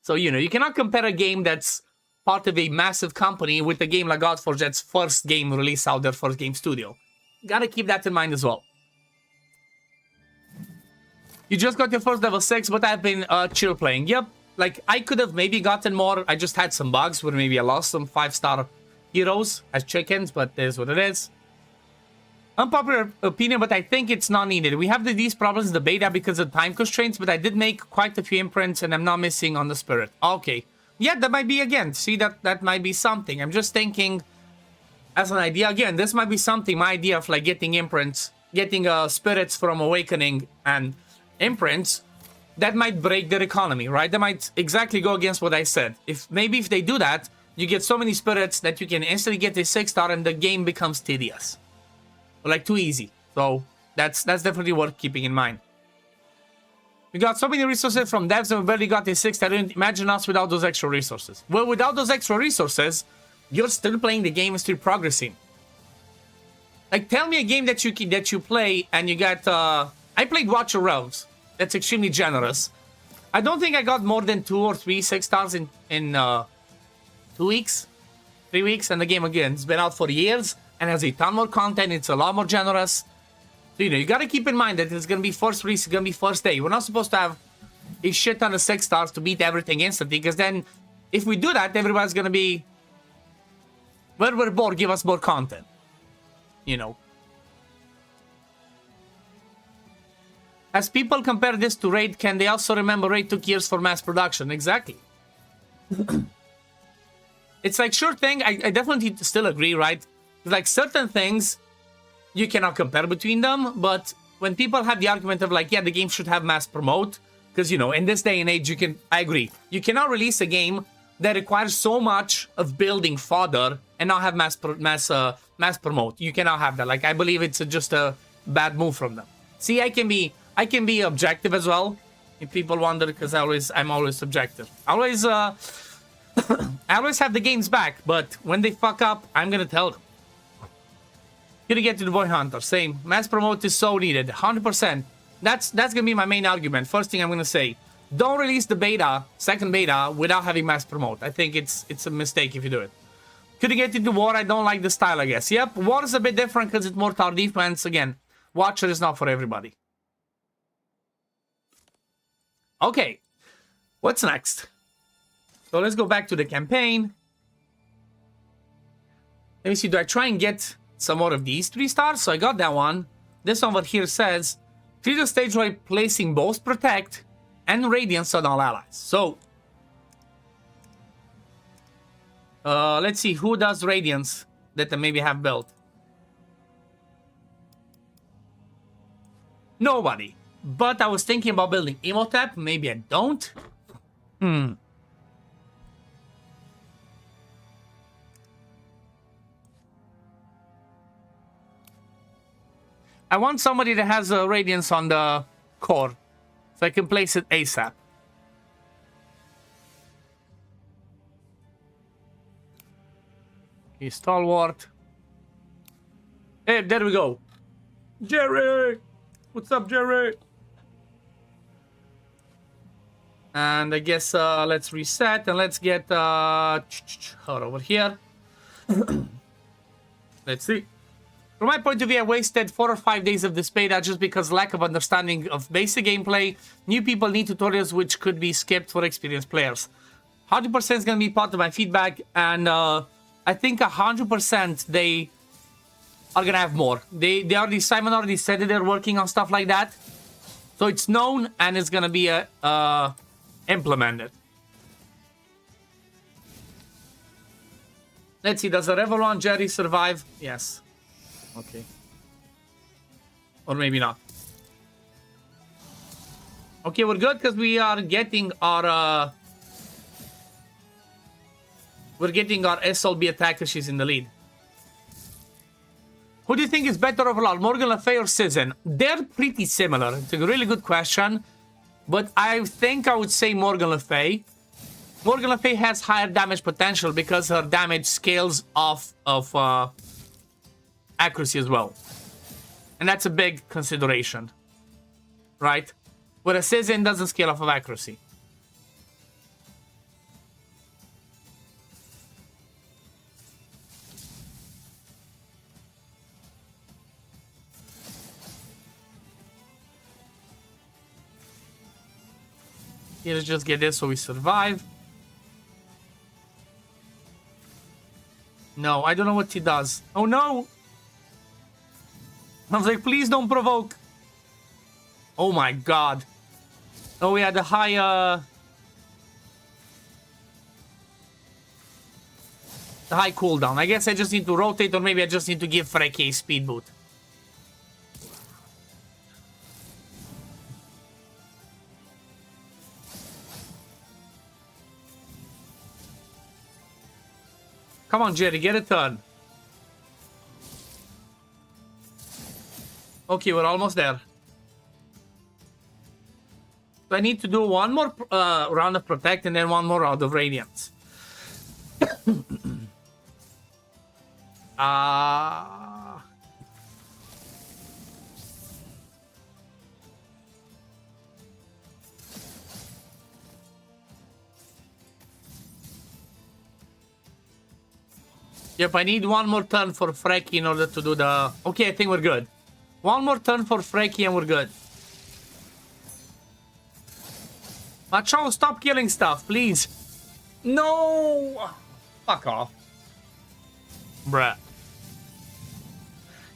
So, you know, you cannot compare a game that's part of a massive company with a game like Godforge that's first game released out their first game studio. Gotta keep that in mind as well. You just got your first level 6, but I've been chill playing. Yep, like, I could have maybe gotten more. I just had some bugs where maybe I lost some 5-star heroes as chickens, but it is what it is. Unpopular opinion, but I think it's not needed. We have these problems in the beta because of time constraints, but I did make quite a few imprints and I'm not missing on the spirit. Okay. Yeah, that might be, again, see, that might be something. I'm just thinking as an idea. Again, this might be something, my idea of, like, getting imprints, getting spirits from Awakening and imprints, that might break their economy, right? That might exactly go against what I said. Maybe if they do that, you get so many spirits that you can instantly get a 6-star and the game becomes tedious. Or, like, too easy. So that's definitely worth keeping in mind. We got so many resources from devs and we barely got a 6-star. I didn't imagine us without those extra resources. Well, without those extra resources, you're still playing the game and still progressing. Like, tell me a game that you play and you got I played Watcher Realms. That's extremely generous. I don't think I got more than 2 or 3 6-stars in 2 weeks, 3 weeks, and the game, again, it's been out for years and has a ton more content. It's a lot more generous. So, you know, you gotta keep in mind that it's gonna be first release, it's gonna be first day. We're not supposed to have a shit ton of 6-stars to beat everything instantly, because then if we do that, everybody's gonna be, well, we're bored, give us more content. You know. As people compare this to Raid, can they also remember Raid took years for mass production? Exactly. It's like, sure thing, I definitely still agree, right? Like, certain things, you cannot compare between them, but when people have the argument of, like, yeah, the game should have mass promote, because, you know, in this day and age, I agree. You cannot release a game that requires so much of building fodder and not have mass promote. You cannot have that. Like, I believe it's just a bad move from them. See, I can be objective as well, if people wonder, because I'm always subjective. I always have the game's back, but when they fuck up, I'm gonna tell them. Gonna get to the Void Hunter, same. Mass promote is so needed, 100%. That's gonna be my main argument. First thing I'm gonna say, don't release the beta, second beta, without having mass promote. I think it's a mistake if you do it. Could you get into War? I don't like the style, I guess. Yep, War is a bit different because it's more tower defense. Again, Watcher is not for everybody. Okay, what's next? So let's go back to the campaign. Let me see, do I try and get some more of these 3 stars? So I got that one. This one over here says, clear the stage while placing both Protect and Radiance on all allies. So, let's see, who does Radiance that I maybe have built? Nobody. But I was thinking about building Emotep. Maybe I don't. I want somebody that has a Radiance on the core, so I can place it ASAP. Okay, Stalwart. Hey, there we go. Jerry! What's up, Jerry? And I guess let's reset and let's get her over here. Let's see. From my point of view, I wasted 4 or 5 days of this beta just because lack of understanding of basic gameplay. New people need tutorials which could be skipped for experienced players. 100% is going to be part of my feedback, and I think 100% they are going to have more. Simon already said that they're working on stuff like that. So it's known and it's going to be implemented. Let's see, does the Revel Jerry survive? Yes. Okay. Or maybe not. Okay, we're good because we are getting our SLB attacker. She's in the lead. Who do you think is better overall, Morgan Le Fay or Citizen? They're pretty similar. It's a really good question, but I think I would say Morgan Le Fay. Morgan Le Fay has higher damage potential because her damage scales off of accuracy as well. And that's a big consideration, right? Whereas Citizen doesn't scale off of accuracy. Here, let's just get this so we survive. No, I don't know what he does. Oh no! I was like, please don't provoke. Oh my god. Oh, we had a high, the high cooldown. I guess I just need to rotate, or maybe I just need to give Frecky a speed boot. Come on, Jerry, get a turn. Okay, we're almost there. So I need to do one more round of Protect and then one more round of Radiance. Yep, I need one more turn for Frecky in order to do the... Okay, I think we're good. One more turn for Frecky and we're good. Macho, stop killing stuff, please. No! Fuck off. Bruh.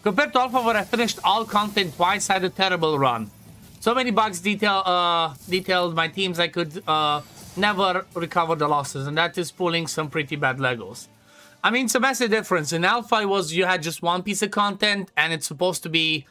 Compared to Alpha, where I finished all content twice, I had a terrible run. So many bugs detailed my teams I could never recover the losses, and that is pulling some pretty bad Legos. I mean, it's a massive difference. In Alpha, it was you had just one piece of content, and it's supposed to be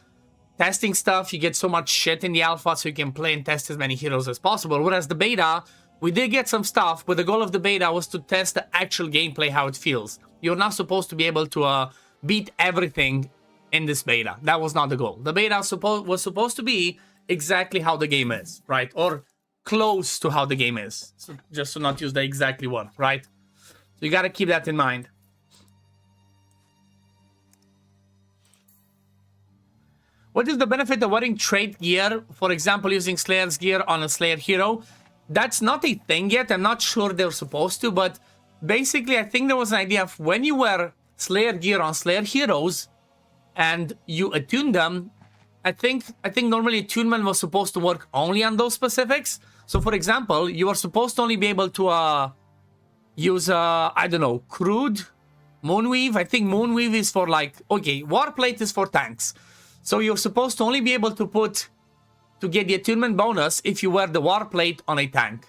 testing stuff. You get so much shit in the Alpha, so you can play and test as many heroes as possible. Whereas the beta, we did get some stuff, but the goal of the beta was to test the actual gameplay, how it feels. You're not supposed to be able to beat everything in this beta. That was not the goal. The beta was supposed to be exactly how the game is, right? Or close to how the game is. So just to not use the exactly one, right? So you gotta keep that in mind. What is the benefit of wearing trait gear? For example, using Slayer's gear on a Slayer hero. That's not a thing yet. I'm not sure they're supposed to, but basically I think there was an idea of when you wear Slayer gear on Slayer heroes and you attune them, I think normally attunement was supposed to work only on those specifics. So for example, you are supposed to only be able to use, I don't know, Crude, Moonweave. I think Moonweave is for like, okay, Warplate is for tanks. So you're supposed to only be able to get the attunement bonus if you wear the Warplate on a tank.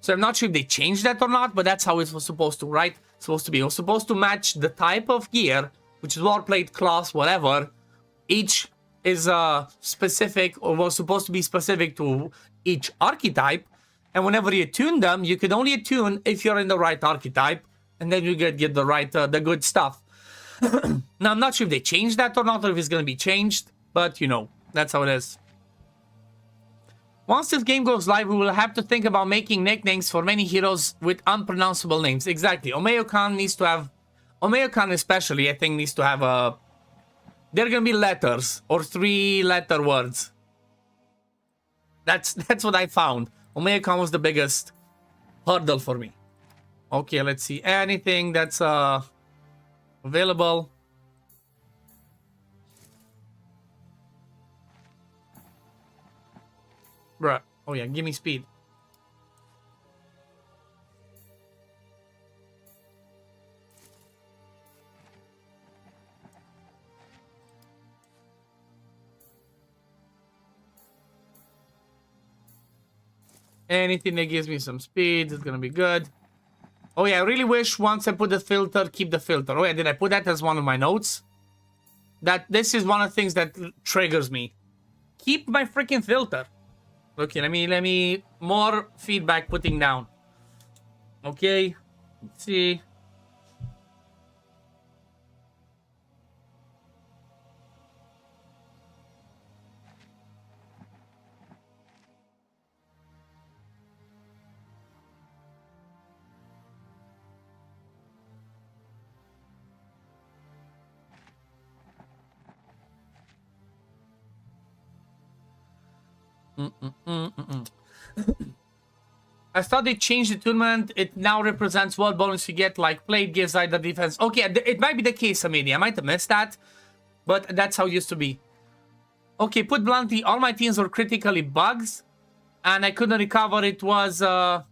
So I'm not sure if they changed that or not, but that's how it was supposed to, right? It's supposed to be. It was supposed to match the type of gear, which is Warplate, class, whatever. Each is specific, or was supposed to be specific to each archetype. And whenever you attune them, you can only attune if you're in the right archetype. And then you get the right, the good stuff. Now, I'm not sure if they changed that or not, or if it's going to be changed, but, you know, that's how it is. Once this game goes live, we will have to think about making nicknames for many heroes with unpronounceable names. Exactly. Omeo-kan needs to have... Omeo-kan especially, I think, needs to have a... They're going to be letters, or 3-letter words. That's what I found. Omega was the biggest hurdle for me. Okay, let's see. Anything that's available. Bruh. Oh yeah, give me speed. Anything that gives me some speed is gonna be good. Oh yeah, I really wish once I put the filter, keep the filter. Oh yeah, did I put that as one of my notes? That this is one of the things that triggers me. Keep my freaking filter. Okay, let me more feedback putting down. Okay, let's see. I thought they changed the tournament. It now represents what bonus you get, like plate gives either defense. Okay, it might be the case, Amelia. I might have missed that, but that's how it used to be. Okay, put bluntly, all my teams were critically bugs, and I couldn't recover. It was, this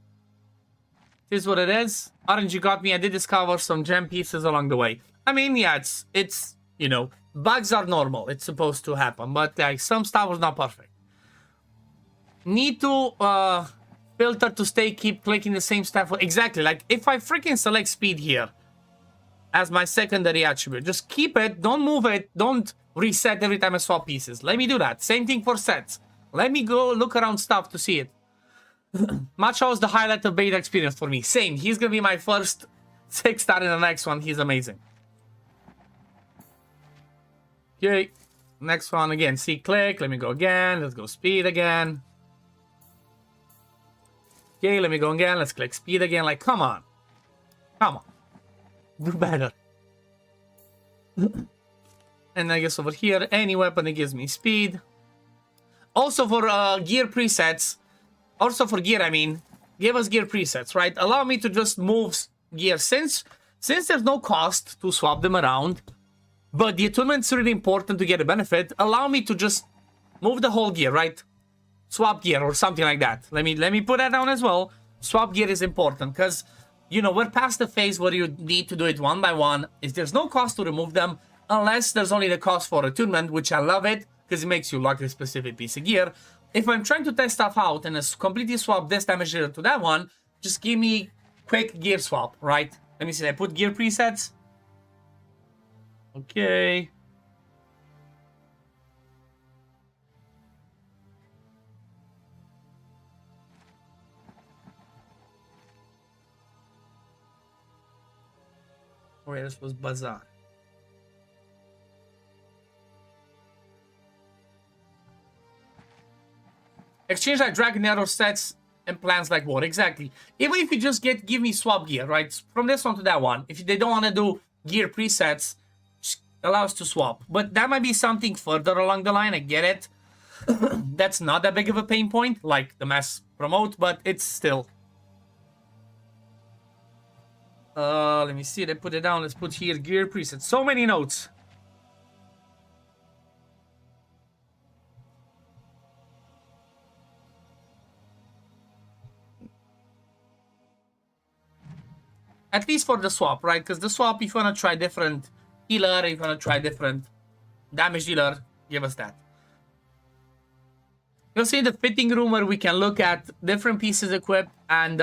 is what it is. RNG got me. I did discover some gem pieces along the way. I mean, yeah, it's you know, bugs are normal. It's supposed to happen, but like some stuff was not perfect. Need to filter to stay, keep clicking the same stuff. Exactly, like if I freaking select speed here as my secondary attribute, just keep it, don't move it, don't reset every time I swap pieces. Let me do that. Same thing for sets. Let me go look around stuff to see it. Macho was the highlight of beta experience for me. Same, he's gonna be my first 6-star in the next one. He's amazing. Okay, next one again. See, click. Let me go again. Let's go speed again. Okay, let me go again. Let's click speed again. Like, come on. Come on. Do better. And I guess over here, any weapon that gives me speed. Also for gear presets. Also for gear, I mean. Give us gear presets, right? Allow me to just move gear. Since there's no cost to swap them around. But the attunement's really important to get a benefit. Allow me to just move the whole gear, right? Swap gear or something like that. Let me put that down as well. Swap gear is important because, you know, we're past the phase where you need to do it one by one. If there's no cost to remove them, unless there's only the cost for attunement, which I love it because it makes you lock a specific piece of gear. If I'm trying to test stuff out and completely swap this damage dealer to that one, just give me quick gear swap, right? Let me see. I put gear presets. Okay. Where this was Bazaar. Exchange like Dragon Arrow sets and plans like what? Exactly. Even if you just give me swap gear, right? From this one to that one. If they don't want to do gear presets, just allow us to swap. But that might be something further along the line. I get it. That's not that big of a pain point, like the mass promote, but it's still. Let me see. They put it down. Let's put here gear presets. So many notes. At least for the swap, right? Because the swap, if you want to try different healer, if you want to try different damage dealer, give us that. You'll see the fitting room where we can look at different pieces equipped and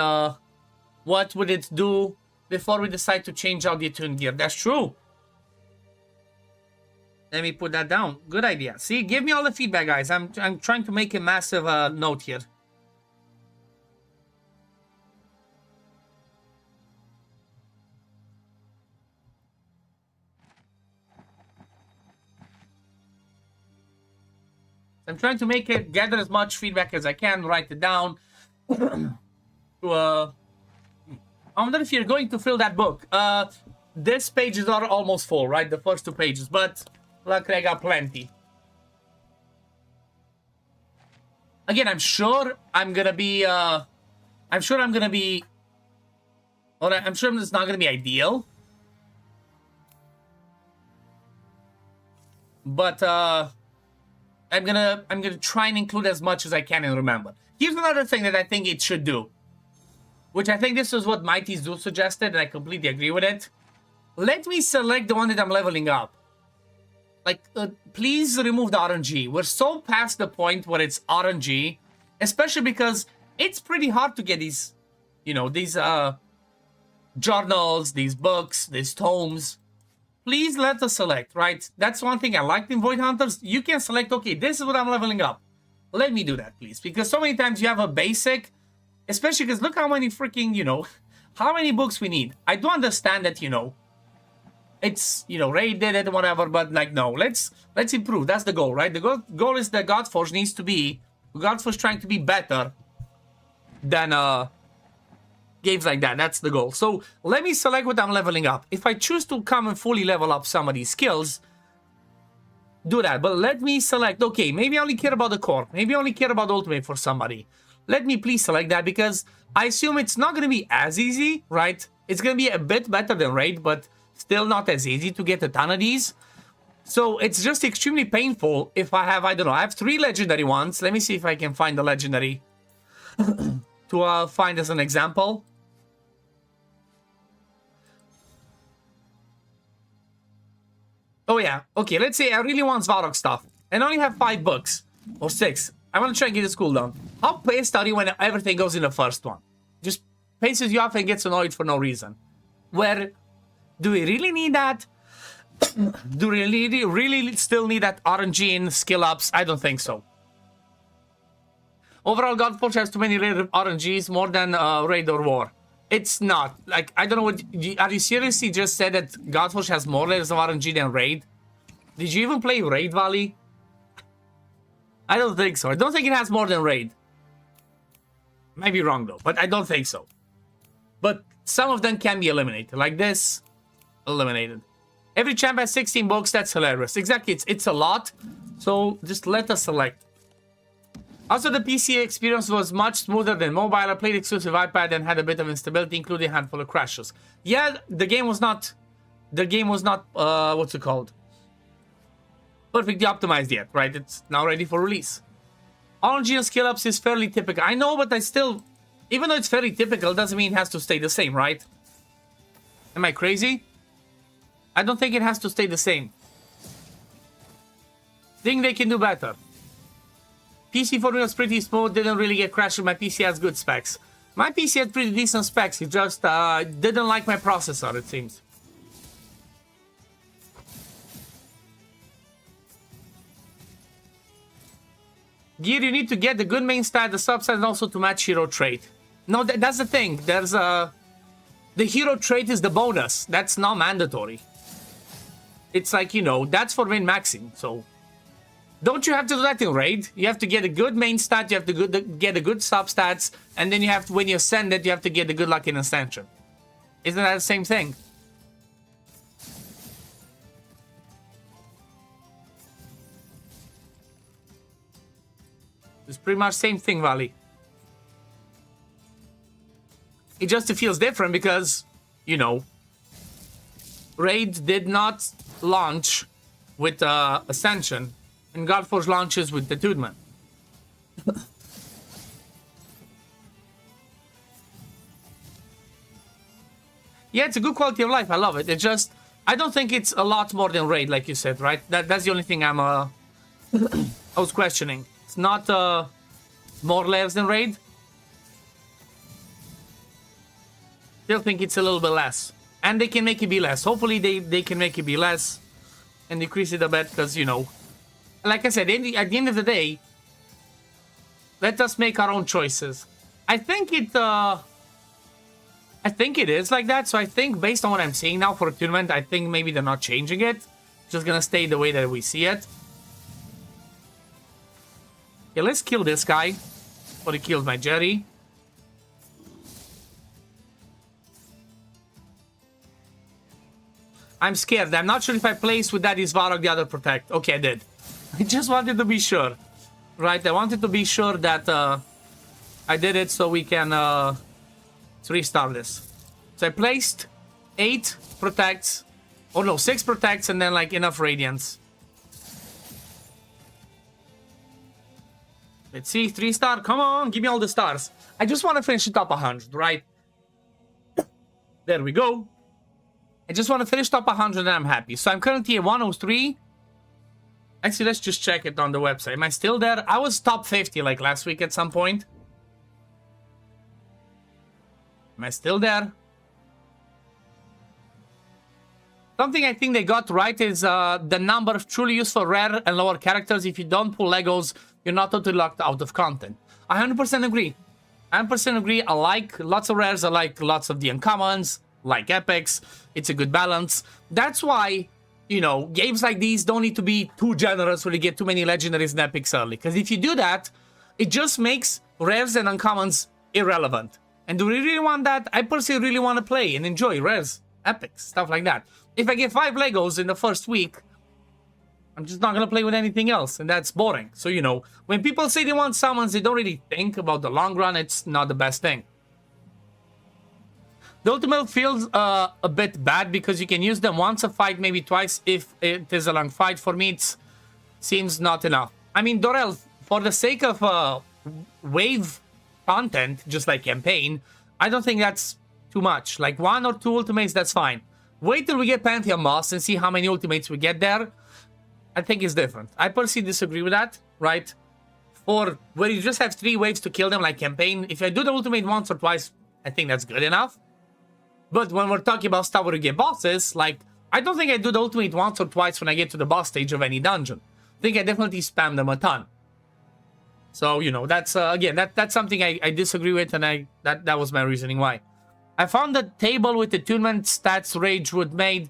what would it do before we decide to change out the attuned gear. That's true. Let me put that down. Good idea. See, give me all the feedback, guys. I'm trying to make a massive note here. I'm trying to make it, gather as much feedback as I can, write it down. I wonder if you're going to fill that book. These pages are almost full, right? The first 2 pages, but luckily I got plenty. Again, I'm sure I'm gonna be, I'm sure it's not gonna be ideal. But, I'm gonna try and include as much as I can and remember. Here's another thing that I think it should do, which I think this is what Mighty Zoo suggested, and I completely agree with it. Let me select the one that I'm leveling up. Like, please remove the RNG. We're so past the point where it's RNG, especially because it's pretty hard to get these, you know, these journals, these books, these tomes. Please let us select, right? That's one thing I liked in Void Hunters. You can select, okay, this is what I'm leveling up. Let me do that, please. Because so many times you have a basic, especially because look how many freaking, you know, how many books we need. I do understand that, you know, it's, you know, Ray did it and whatever, but like, no, let's improve. That's the goal, right? The goal is that Godforge needs to be, Godforge trying to be better than games like that. That's the goal. So let me select what I'm leveling up. If I choose to come and fully level up some of these skills, do that. But let me select, okay, maybe I only care about the core. Maybe I only care about ultimate for somebody. Let me please select that, because I assume it's not going to be as easy, right? It's going to be a bit better than Raid, but still not as easy to get a ton of these. So it's just extremely painful if I have, I don't know, I have 3 legendary ones. Let me see if I can find the legendary to find as an example. Oh yeah, okay, let's say I really want Svarog stuff and I only have 5 books or 6. I want to try and get this cooldown. How pissed are you when everything goes in the first one? Just pisses you off and gets annoyed for no reason. Where do we really need that? Do we really still need that RNG in skill ups? I don't think so. Overall, Godforge has too many rare RNGs, more than Raid or War. It's not. Like, I don't know what... Are you seriously just said that Godforge has more layers of RNG than Raid? Did you even play Raid, Valley? I don't think so. I don't think it has more than Raid. Might be wrong, though. But I don't think so. But some of them can be eliminated. Like this. Eliminated. Every champ has 16 books. That's hilarious. Exactly. It's a lot. So just let us select. Also, the PC experience was much smoother than mobile. I played exclusive iPad and had a bit of instability, including a handful of crashes. Yeah, the game was not... what's it called? Perfectly optimized yet, right? It's now ready for release. RNG and skill ups is fairly typical. I know, but I still... Even though it's fairly typical, doesn't mean it has to stay the same, right? Am I crazy? I don't think it has to stay the same. Think they can do better. PC for me was pretty smooth, didn't really get crashed. My PC has good specs. My PC had pretty decent specs, it just didn't like my processor, it seems. Gear, you need to get the good main stat, the substat, and also to match hero trait. No, that's the thing. There's a... The hero trait is the bonus. That's not mandatory. It's like, you know, that's for min-maxing, so... Don't you have to do that in Raid? You have to get a good main stat, you have to get a good substats, and then you have to, when you ascend it, you have to get the good luck in Ascension. Isn't that the same thing? It's pretty much the same thing, Valley. It just feels different because, you know, Raid did not launch with Ascension, and Godforge launches with the Tudeman. Yeah, it's a good quality of life. I love it. It just... I don't think it's a lot more than Raid, like you said, right? That's the only thing I'm... I was questioning. It's not more layers than Raid. Still think it's a little bit less. And they can make it be less. Hopefully they can make it be less and decrease it a bit, because, you know... Like I said, at the end of the day, let us make our own choices. I think it is like that, so I think based on what I'm seeing now for a tournament, I think maybe they're not changing it. Just gonna stay the way that we see it. Okay, let's kill this guy before he kills my Jerry. I'm scared. I'm not sure if I placed with that is Varog the other protect. Okay, I did. I just wanted to be sure. right? I wanted to be sure that I did it so we can restart this. So I placed 8 protects, or no, 6 protects, and then like enough radiance. Let's see, 3-star. Come on, give me all the stars. I just want to finish the top 100, right? There we go. I just want to finish top 100 and I'm happy. So I'm currently at 103. Actually, let's just check it on the website. Am I still there? I was top 50 like last week at some point. Am I still there? Something I think they got right is the number of truly useful rare and lower characters. If you don't pull Legos, you're not totally locked out of content. I 100% agree. 100% agree. I like lots of rares. I like lots of the uncommons, like epics. It's a good balance. That's why, you know, games like these don't need to be too generous when you get too many legendaries and epics early. Because if you do that, it just makes rares and uncommons irrelevant. And do we really want that? I personally really want to play and enjoy rares, epics, stuff like that. If I get 5 Legos in the first week, I'm just not going to play with anything else, and that's boring. So, you know, when people say they want summons, they don't really think about the long run. It's not the best thing. The ultimate feels a bit bad because you can use them once a fight, maybe twice if it is a long fight. For me, it seems not enough. I mean, Dorel, for the sake of wave content, just like campaign, I don't think that's too much. Like 1 or 2 ultimates, that's fine. Wait till we get Pantheon Boss and see how many ultimates we get there. I think it's different. I personally disagree with that, right? For where you just have 3 waves to kill them like campaign, if I do the ultimate once or twice, I think that's good enough. But when we're talking about stuff where you get bosses, like, I don't think I do the ultimate once or twice when I get to the boss stage of any dungeon. I think I definitely spam them a ton. So, you know, that's, again, that's something I disagree with, and that was my reasoning why. I found the table with attunement stats Ragewood made.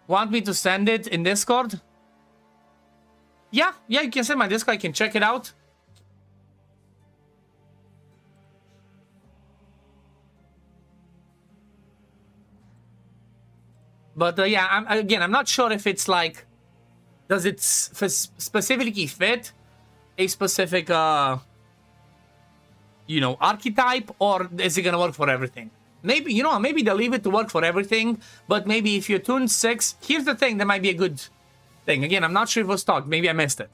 Want me to send it in Discord? Yeah, you can send my Discord. I can check it out. But yeah, I'm not sure if it's like, does it specifically fit a specific, you know, archetype, or is it gonna work for everything? Maybe, you know, maybe they'll leave it to work for everything, but maybe if you tune 6, here's the thing, that might be a good thing. Again, I'm not sure if it was talked, maybe I missed it.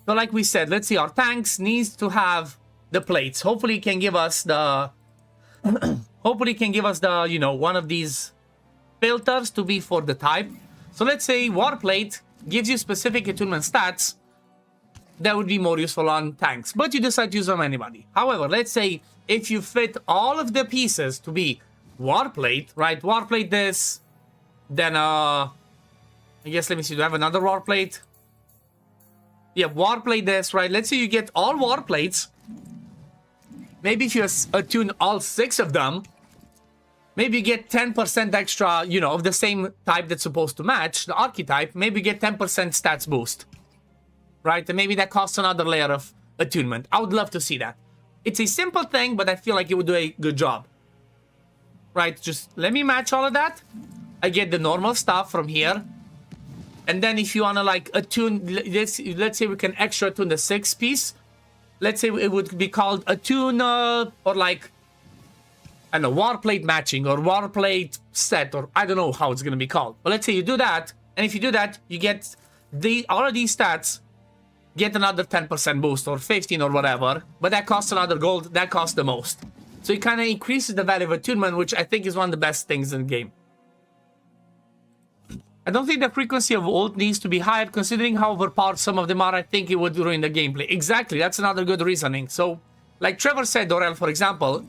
So like we said, let's see, our tanks needs to have the plates. Hopefully it can give us the, hopefully it can give us the, you know, one of these filters to be for the type. So let's say Warplate gives you specific attunement stats that would be more useful on tanks, but you decide to use them on anybody. However, let's say if you fit all of the pieces to be Warplate, right? Warplate this, then I guess, let me see, do I have another Warplate? Yeah, Warplate this, right? Let's say you get all Warplates. Maybe if you attune all 6 of them, maybe you get 10% extra, you know, of the same type that's supposed to match, the archetype. Maybe you get 10% stats boost, right? And maybe that costs another layer of attunement. I would love to see that. It's a simple thing, but I feel like it would do a good job. Right, just let me match all of that. I get the normal stuff from here. And then if you want to like attune, let's say we can extra attune the 6th piece. Let's say it would be called attune or like, I don't know, Warplate matching or Warplate set, or I don't know how it's going to be called. But let's say you do that. And if you do that, you get all of these stats. Get another 10% boost or 15 or whatever, but that costs another gold, that costs the most. So it kind of increases the value of attunement, which I think is one of the best things in the game. I don't think the frequency of ult needs to be higher, considering how overpowered some of them are. I think it would ruin the gameplay. Exactly, that's another good reasoning. So, like Trevor said, Dorel, for example,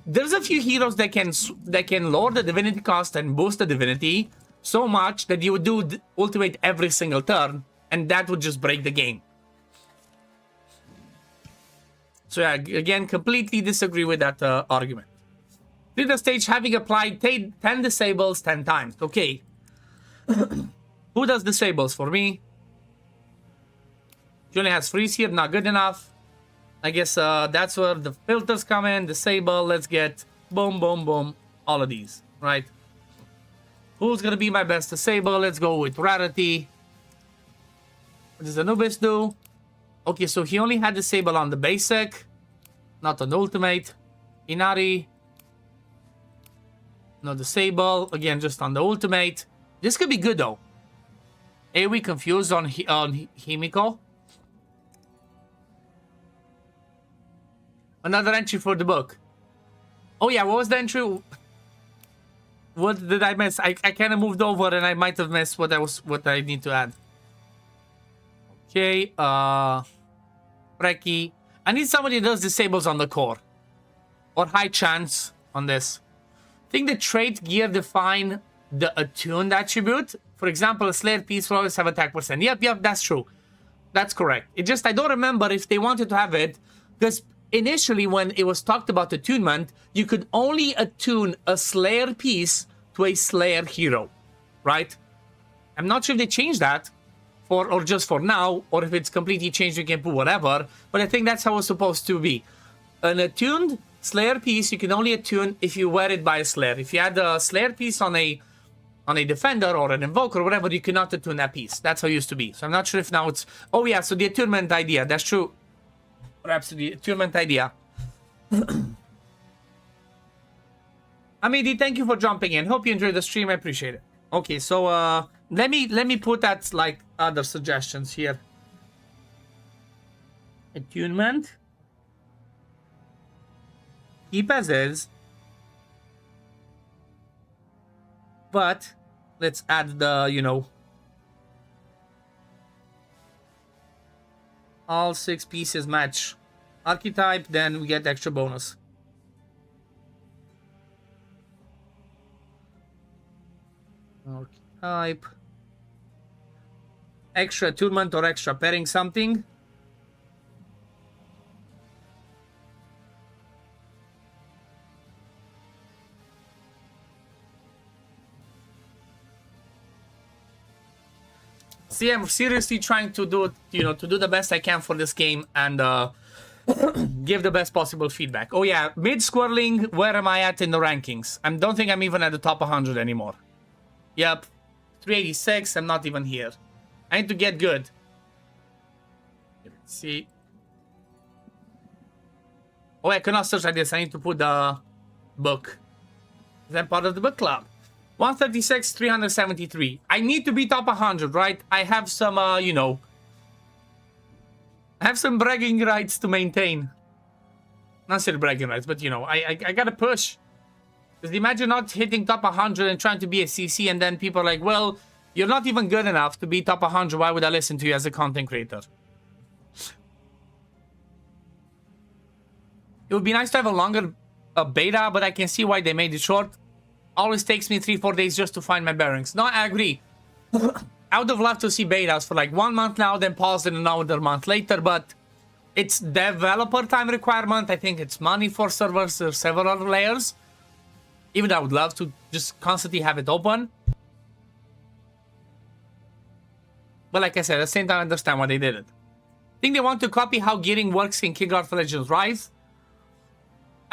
there's a few heroes that can lower the divinity cost and boost the divinity so much that you would do ultimate every single turn, and that would just break the game. So yeah, again, completely disagree with that argument. Did the stage having applied 10 disables 10 times. Okay. Who does disables for me? She only has freeze here, not good enough. I guess that's where the filters come in. Disable, let's get boom, boom, boom. All of these, right? Who's gonna be my best disable? Let's go with Rarity. What does Anubis do? Okay, so he only had disable on the basic, not on the ultimate. Inari. No disable. Again, just on the ultimate. This could be good though. AoE confused on Himiko. Another entry for the book. Oh yeah, what was the entry? What did I miss? I kind of moved over and I might have missed what I need to add. Okay, Preki. I need somebody that does disables on the core. Or high chance on this. I think the trait gear define the attuned attribute. For example, a Slayer piece will always have attack percent. Yep, that's true. That's correct. It just, I don't remember if they wanted to have it. Because initially when it was talked about attunement, you could only attune a Slayer piece to a Slayer hero. Right? I'm not sure if they changed that. Or just for now. Or if it's completely changed, you can put whatever. But I think that's how it's supposed to be. An attuned Slayer piece, you can only attune if you wear it by a Slayer. If you had a Slayer piece on a defender or an invoker or whatever, you cannot attune that piece. That's how it used to be. So I'm not sure if now it's... Oh yeah, so the attunement idea. That's true. Perhaps the attunement idea. Amidi, thank you for jumping in. Hope you enjoyed the stream. I appreciate it. Okay, so let me put that like other suggestions here. Attunement. Keep as is. But let's add the, you know, all 6 pieces match archetype, then we get extra bonus. Archetype. Extra attunement or extra pairing something. See, I'm seriously trying to do, you know, to do the best I can for this game and give the best possible feedback. Oh yeah, mid-squirreling, where am I at in the rankings? I don't think I'm even at the top 100 anymore. Yep, 386, I'm not even here. I need to get good. Let's see. Oh, I cannot search like this. I need to put the book. Is that part of the book club? 136, 373. I need to be top 100, right? I have some, you know... I have some bragging rights to maintain. Not say bragging rights, but, you know, I gotta push. Because imagine not hitting top 100 and trying to be a CC, and then people are like, well, you're not even good enough to be top 100. Why would I listen to you as a content creator? It would be nice to have a longer beta, but I can see why they made it short. Always takes me 3-4 days just to find my bearings. No, I agree. I would have loved to see betas for like 1 month now, then pause it another month later, but it's developer time requirement. I think it's money for servers or several layers. Even though I would love to just constantly have it open. But like I said, at the same time, I understand why they did it. I think they want to copy how gearing works in King Arthur Legends Rise.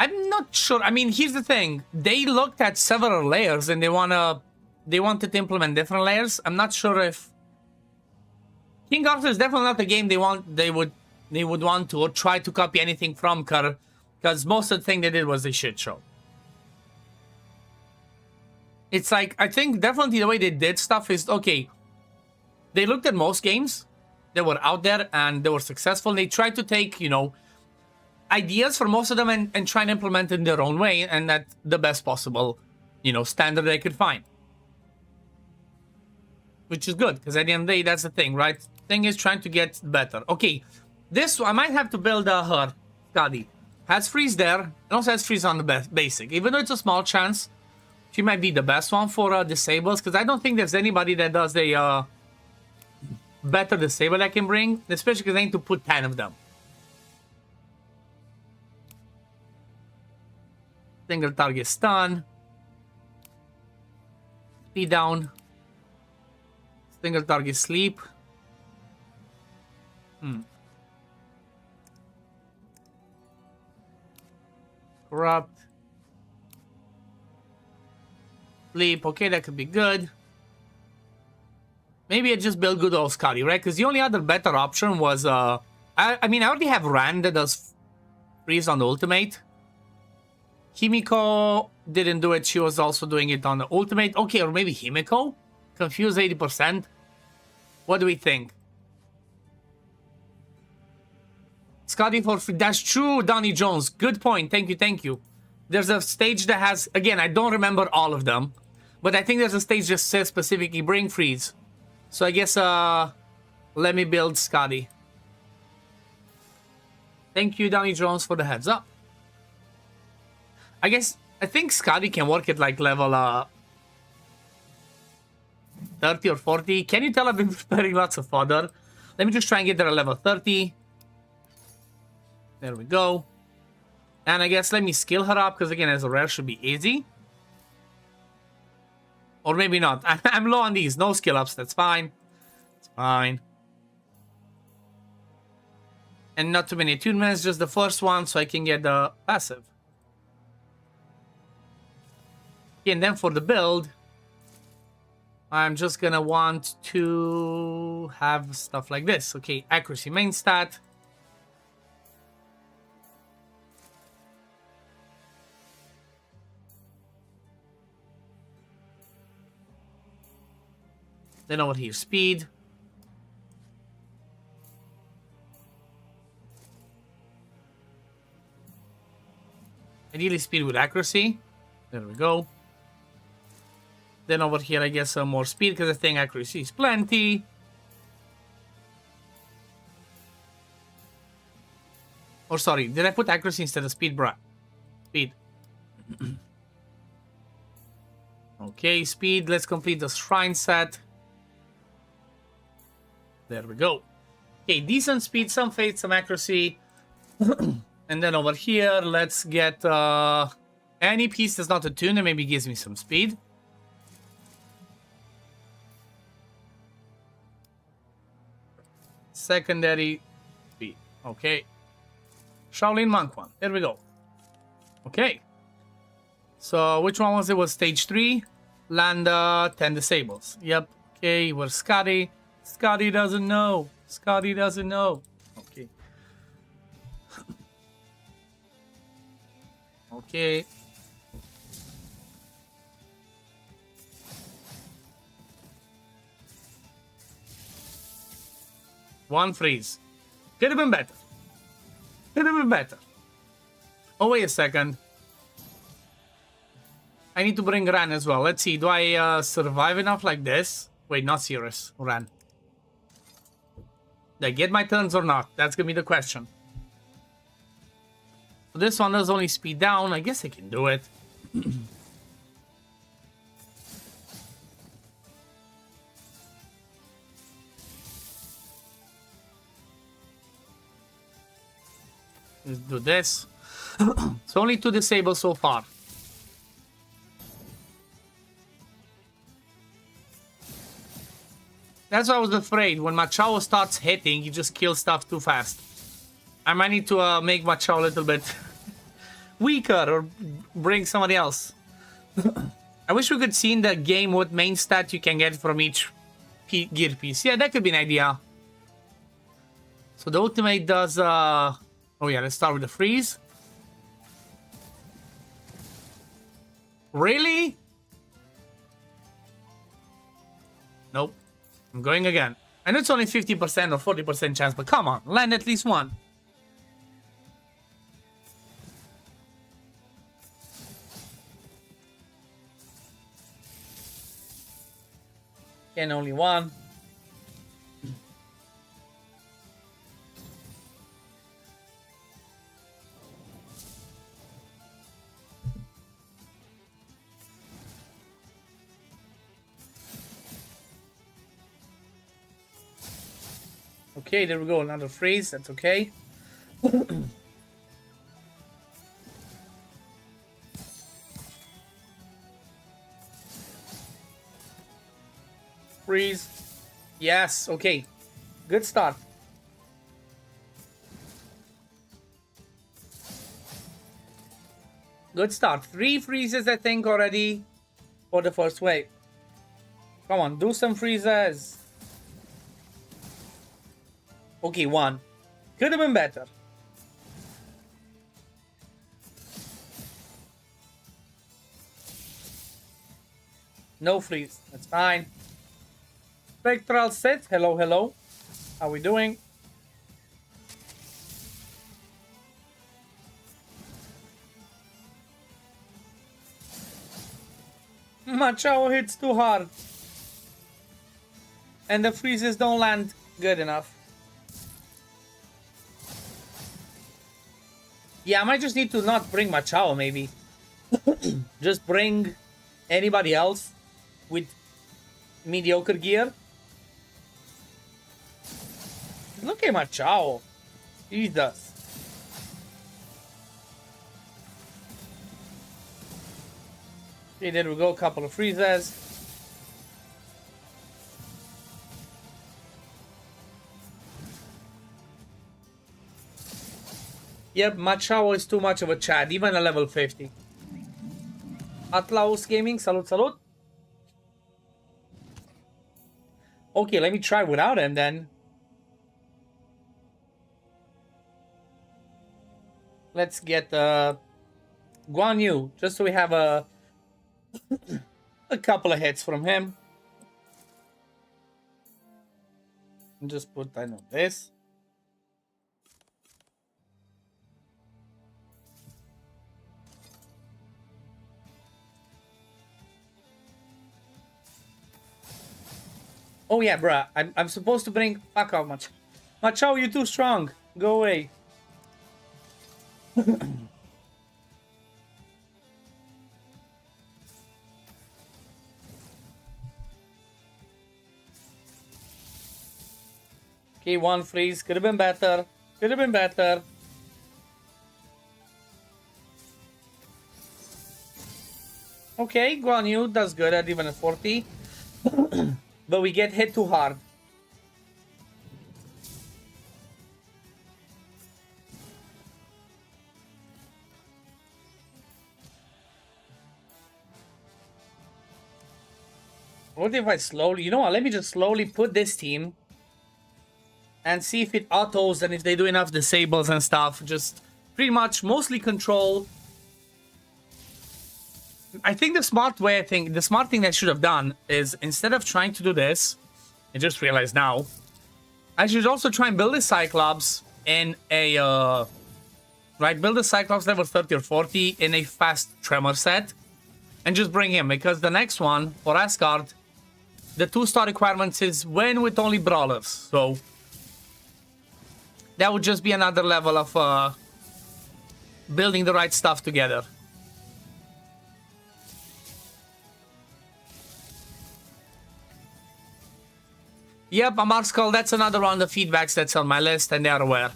I'm not sure. I mean, here's the thing. They looked at several layers and they wanted to implement different layers. I'm not sure if King Arthur is definitely not the game they would want to or try to copy anything from Kerr, because most of the thing they did was a shit show. It's like, I think definitely the way they did stuff is, okay, they looked at most games that were out there and they were successful. They tried to take, you know, ideas for most of them and try and implement it in their own way and at the best possible, you know, standard they could find. Which is good, because at the end of the day, that's the thing, right? Thing is trying to get better. Okay, this, I might have to build her, Skadi. Has freeze there, and also has freeze on the basic. Even though it's a small chance, she might be the best one for disables, because I don't think there's anybody that does a better disable I can bring, especially because I need to put 10 of them. Single target stun. Speed down. Single target sleep. Corrupt. Sleep. Okay, that could be good. Maybe I just build good old Scotty, right? Because the only other better option was I I mean, I already have Ran that does freeze on the ultimate. Himiko didn't do it. She was also doing it on the ultimate. Okay, or maybe Himiko? Confused 80%. What do we think? Scotty for free. That's true, Donnie Jones. Good point. Thank you, thank you. There's a stage that has... Again, I don't remember all of them. But I think there's a stage that says specifically bring freeze. So I guess, let me build Scotty. Thank you, Donnie Jones, for the heads up. I think Scotty can work at like level 30 or 40. Can you tell I've been preparing lots of fodder? Let me just try and get there at level 30. There we go. And I guess let me skill her up, because again, as a rare should be easy. Or maybe not. I'm low on these. No skill ups. That's fine. It's fine. And not too many attunements. Just the first one so I can get the passive. And then for the build, I'm just gonna want to have stuff like this. Okay, accuracy main stat. Then over here, speed. Ideally speed with accuracy. There we go. Then over here, I guess more speed, because I think accuracy is plenty. Or sorry, did I put accuracy instead of speed, bruh? Speed. Okay, speed. Let's complete the shrine set. There we go. Okay, decent speed, some faith, some accuracy. And then over here, let's get any piece that's not attuned that maybe gives me some speed. Secondary speed. Okay. Shaolin Monk one. There we go. Okay. So which one was it? Was stage 3? Land 10 disables. Yep. Okay, where's Scotty? Scotty doesn't know. Scotty doesn't know. Okay. Okay. One freeze. Could have been better. Could have been better. Oh, wait a second. I need to bring Ran as well. Let's see. Do I survive enough like this? Wait, not serious. Ran. Did I get my turns or not? That's gonna be the question. So this one does only speed down. I guess I can do it. Let's do this. So only 2 disabled so far. That's why I was afraid. When Machao starts hitting, he just kills stuff too fast. I might need to make Machao a little bit weaker or bring somebody else. I wish we could see in the game what main stat you can get from each gear piece. Yeah, that could be an idea. So the ultimate does... Oh yeah, let's start with the freeze. Really? Nope. I'm going again. I know it's only 50% or 40% chance, but come on, land at least one. And only one. Okay, there we go. Another freeze. That's okay. Freeze. Yes. Okay. Good start. Good start. 3 freezes, I think, already for the first wave. Come on, do some freezes. Okay, 1. Could have been better. No freeze. That's fine. Spectral set. Hello, hello. How we doing? Machao hits too hard. And the freezes don't land good enough. Yeah, I might just need to not bring Machao, maybe. Just bring anybody else with mediocre gear. Look at Machao. Jesus. Okay, there we go. Couple of freezes. Yep, Machao is too much of a Chad, even a level 50. OddOneGaming, salute, salute. Okay, let me try without him then. Let's get Guan Yu, just so we have a couple of hits from him. And just put, I know, this. Oh yeah, bruh. I'm supposed to bring... Fuck off, Machao, you're too strong. Go away. Okay, one freeze. Could have been better. Could have been better. Okay, Guan Yu does good at even a 40. But we get hit too hard. What if I slowly... You know what? Let me just slowly put this team. And see if it autos and if they do enough disables and stuff. Just pretty much mostly control. I think the smart way, the smart thing I should have done is instead of trying to do this, I just realized now, I should also try and build a Cyclops in a, build a Cyclops level 30 or 40 in a fast Tremor set and just bring him, because the next one for Asgard, the 2-star requirements is when with only brawlers, so that would just be another level of building the right stuff together. Yep, Amar Skull, that's another round of feedbacks that's on my list, and they are aware.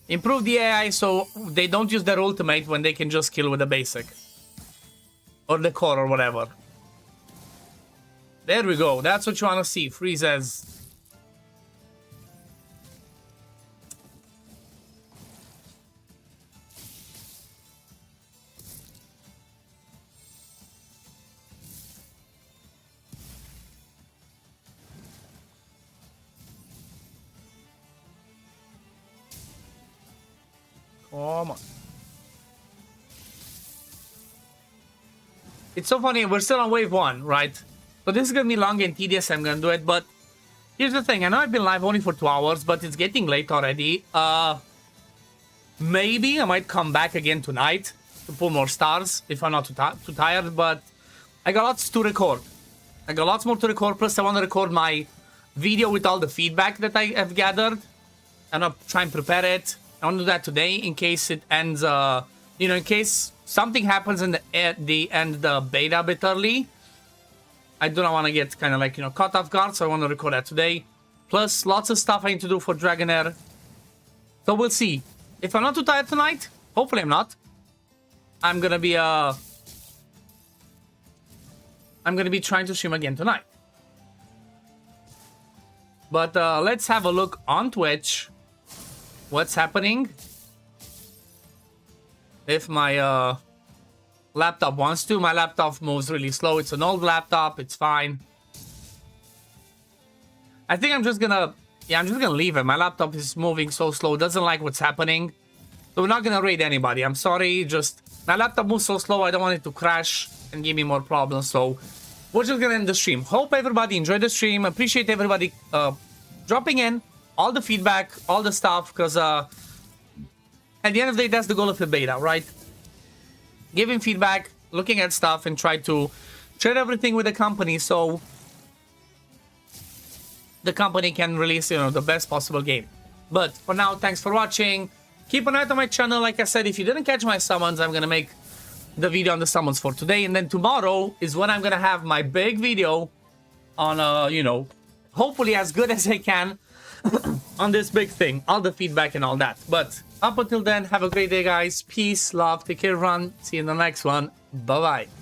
Improve the AI so they don't use their ultimate when they can just kill with the basic. Or the core or whatever. There we go, that's what you want to see. Freezes. Come on. It's so funny, we're still on wave 1, right? So this is gonna be long and tedious, I'm gonna do it, but here's the thing, I know I've been live only for 2 hours, but it's getting late already. Maybe I might come back again tonight to pull more stars, if I'm not too tired, but I got lots to record. I got lots more to record, plus I want to record my video with all the feedback that I have gathered. I'm gonna try and prepare it. I want to do that today in case it ends, in case something happens in the end the beta a bit early. I do not want to get kind of caught off guard, so I want to record that today. Plus, lots of stuff I need to do for Dragonair. So we'll see. If I'm not too tired tonight, hopefully I'm not. I'm gonna be trying to stream again tonight. But let's have a look on Twitch. What's happening? If my laptop wants to. My laptop moves really slow. It's an old laptop. It's fine. I think I'm just gonna Yeah, I'm just gonna leave it. My laptop is moving so slow, doesn't like what's happening. So we're not gonna raid anybody. I'm sorry, just my laptop moves so slow, I don't want it to crash and give me more problems. So we're just gonna end the stream. Hope everybody enjoyed the stream. Appreciate everybody dropping in, all the feedback, all the stuff, because at the end of the day, that's the goal of the beta, right? Giving feedback, looking at stuff, and try to share everything with the company so the company can release, you know, the best possible game. But for now, thanks for watching. Keep an eye on my channel. Like I said, if you didn't catch my summons, I'm gonna make the video on the summons for today, and then tomorrow is when I'm gonna have my big video on you know, hopefully as good as I can on this big thing, all the feedback and all that. But up until then, have a great day, guys. Peace, love, take care, run. See you in the next one. Bye bye.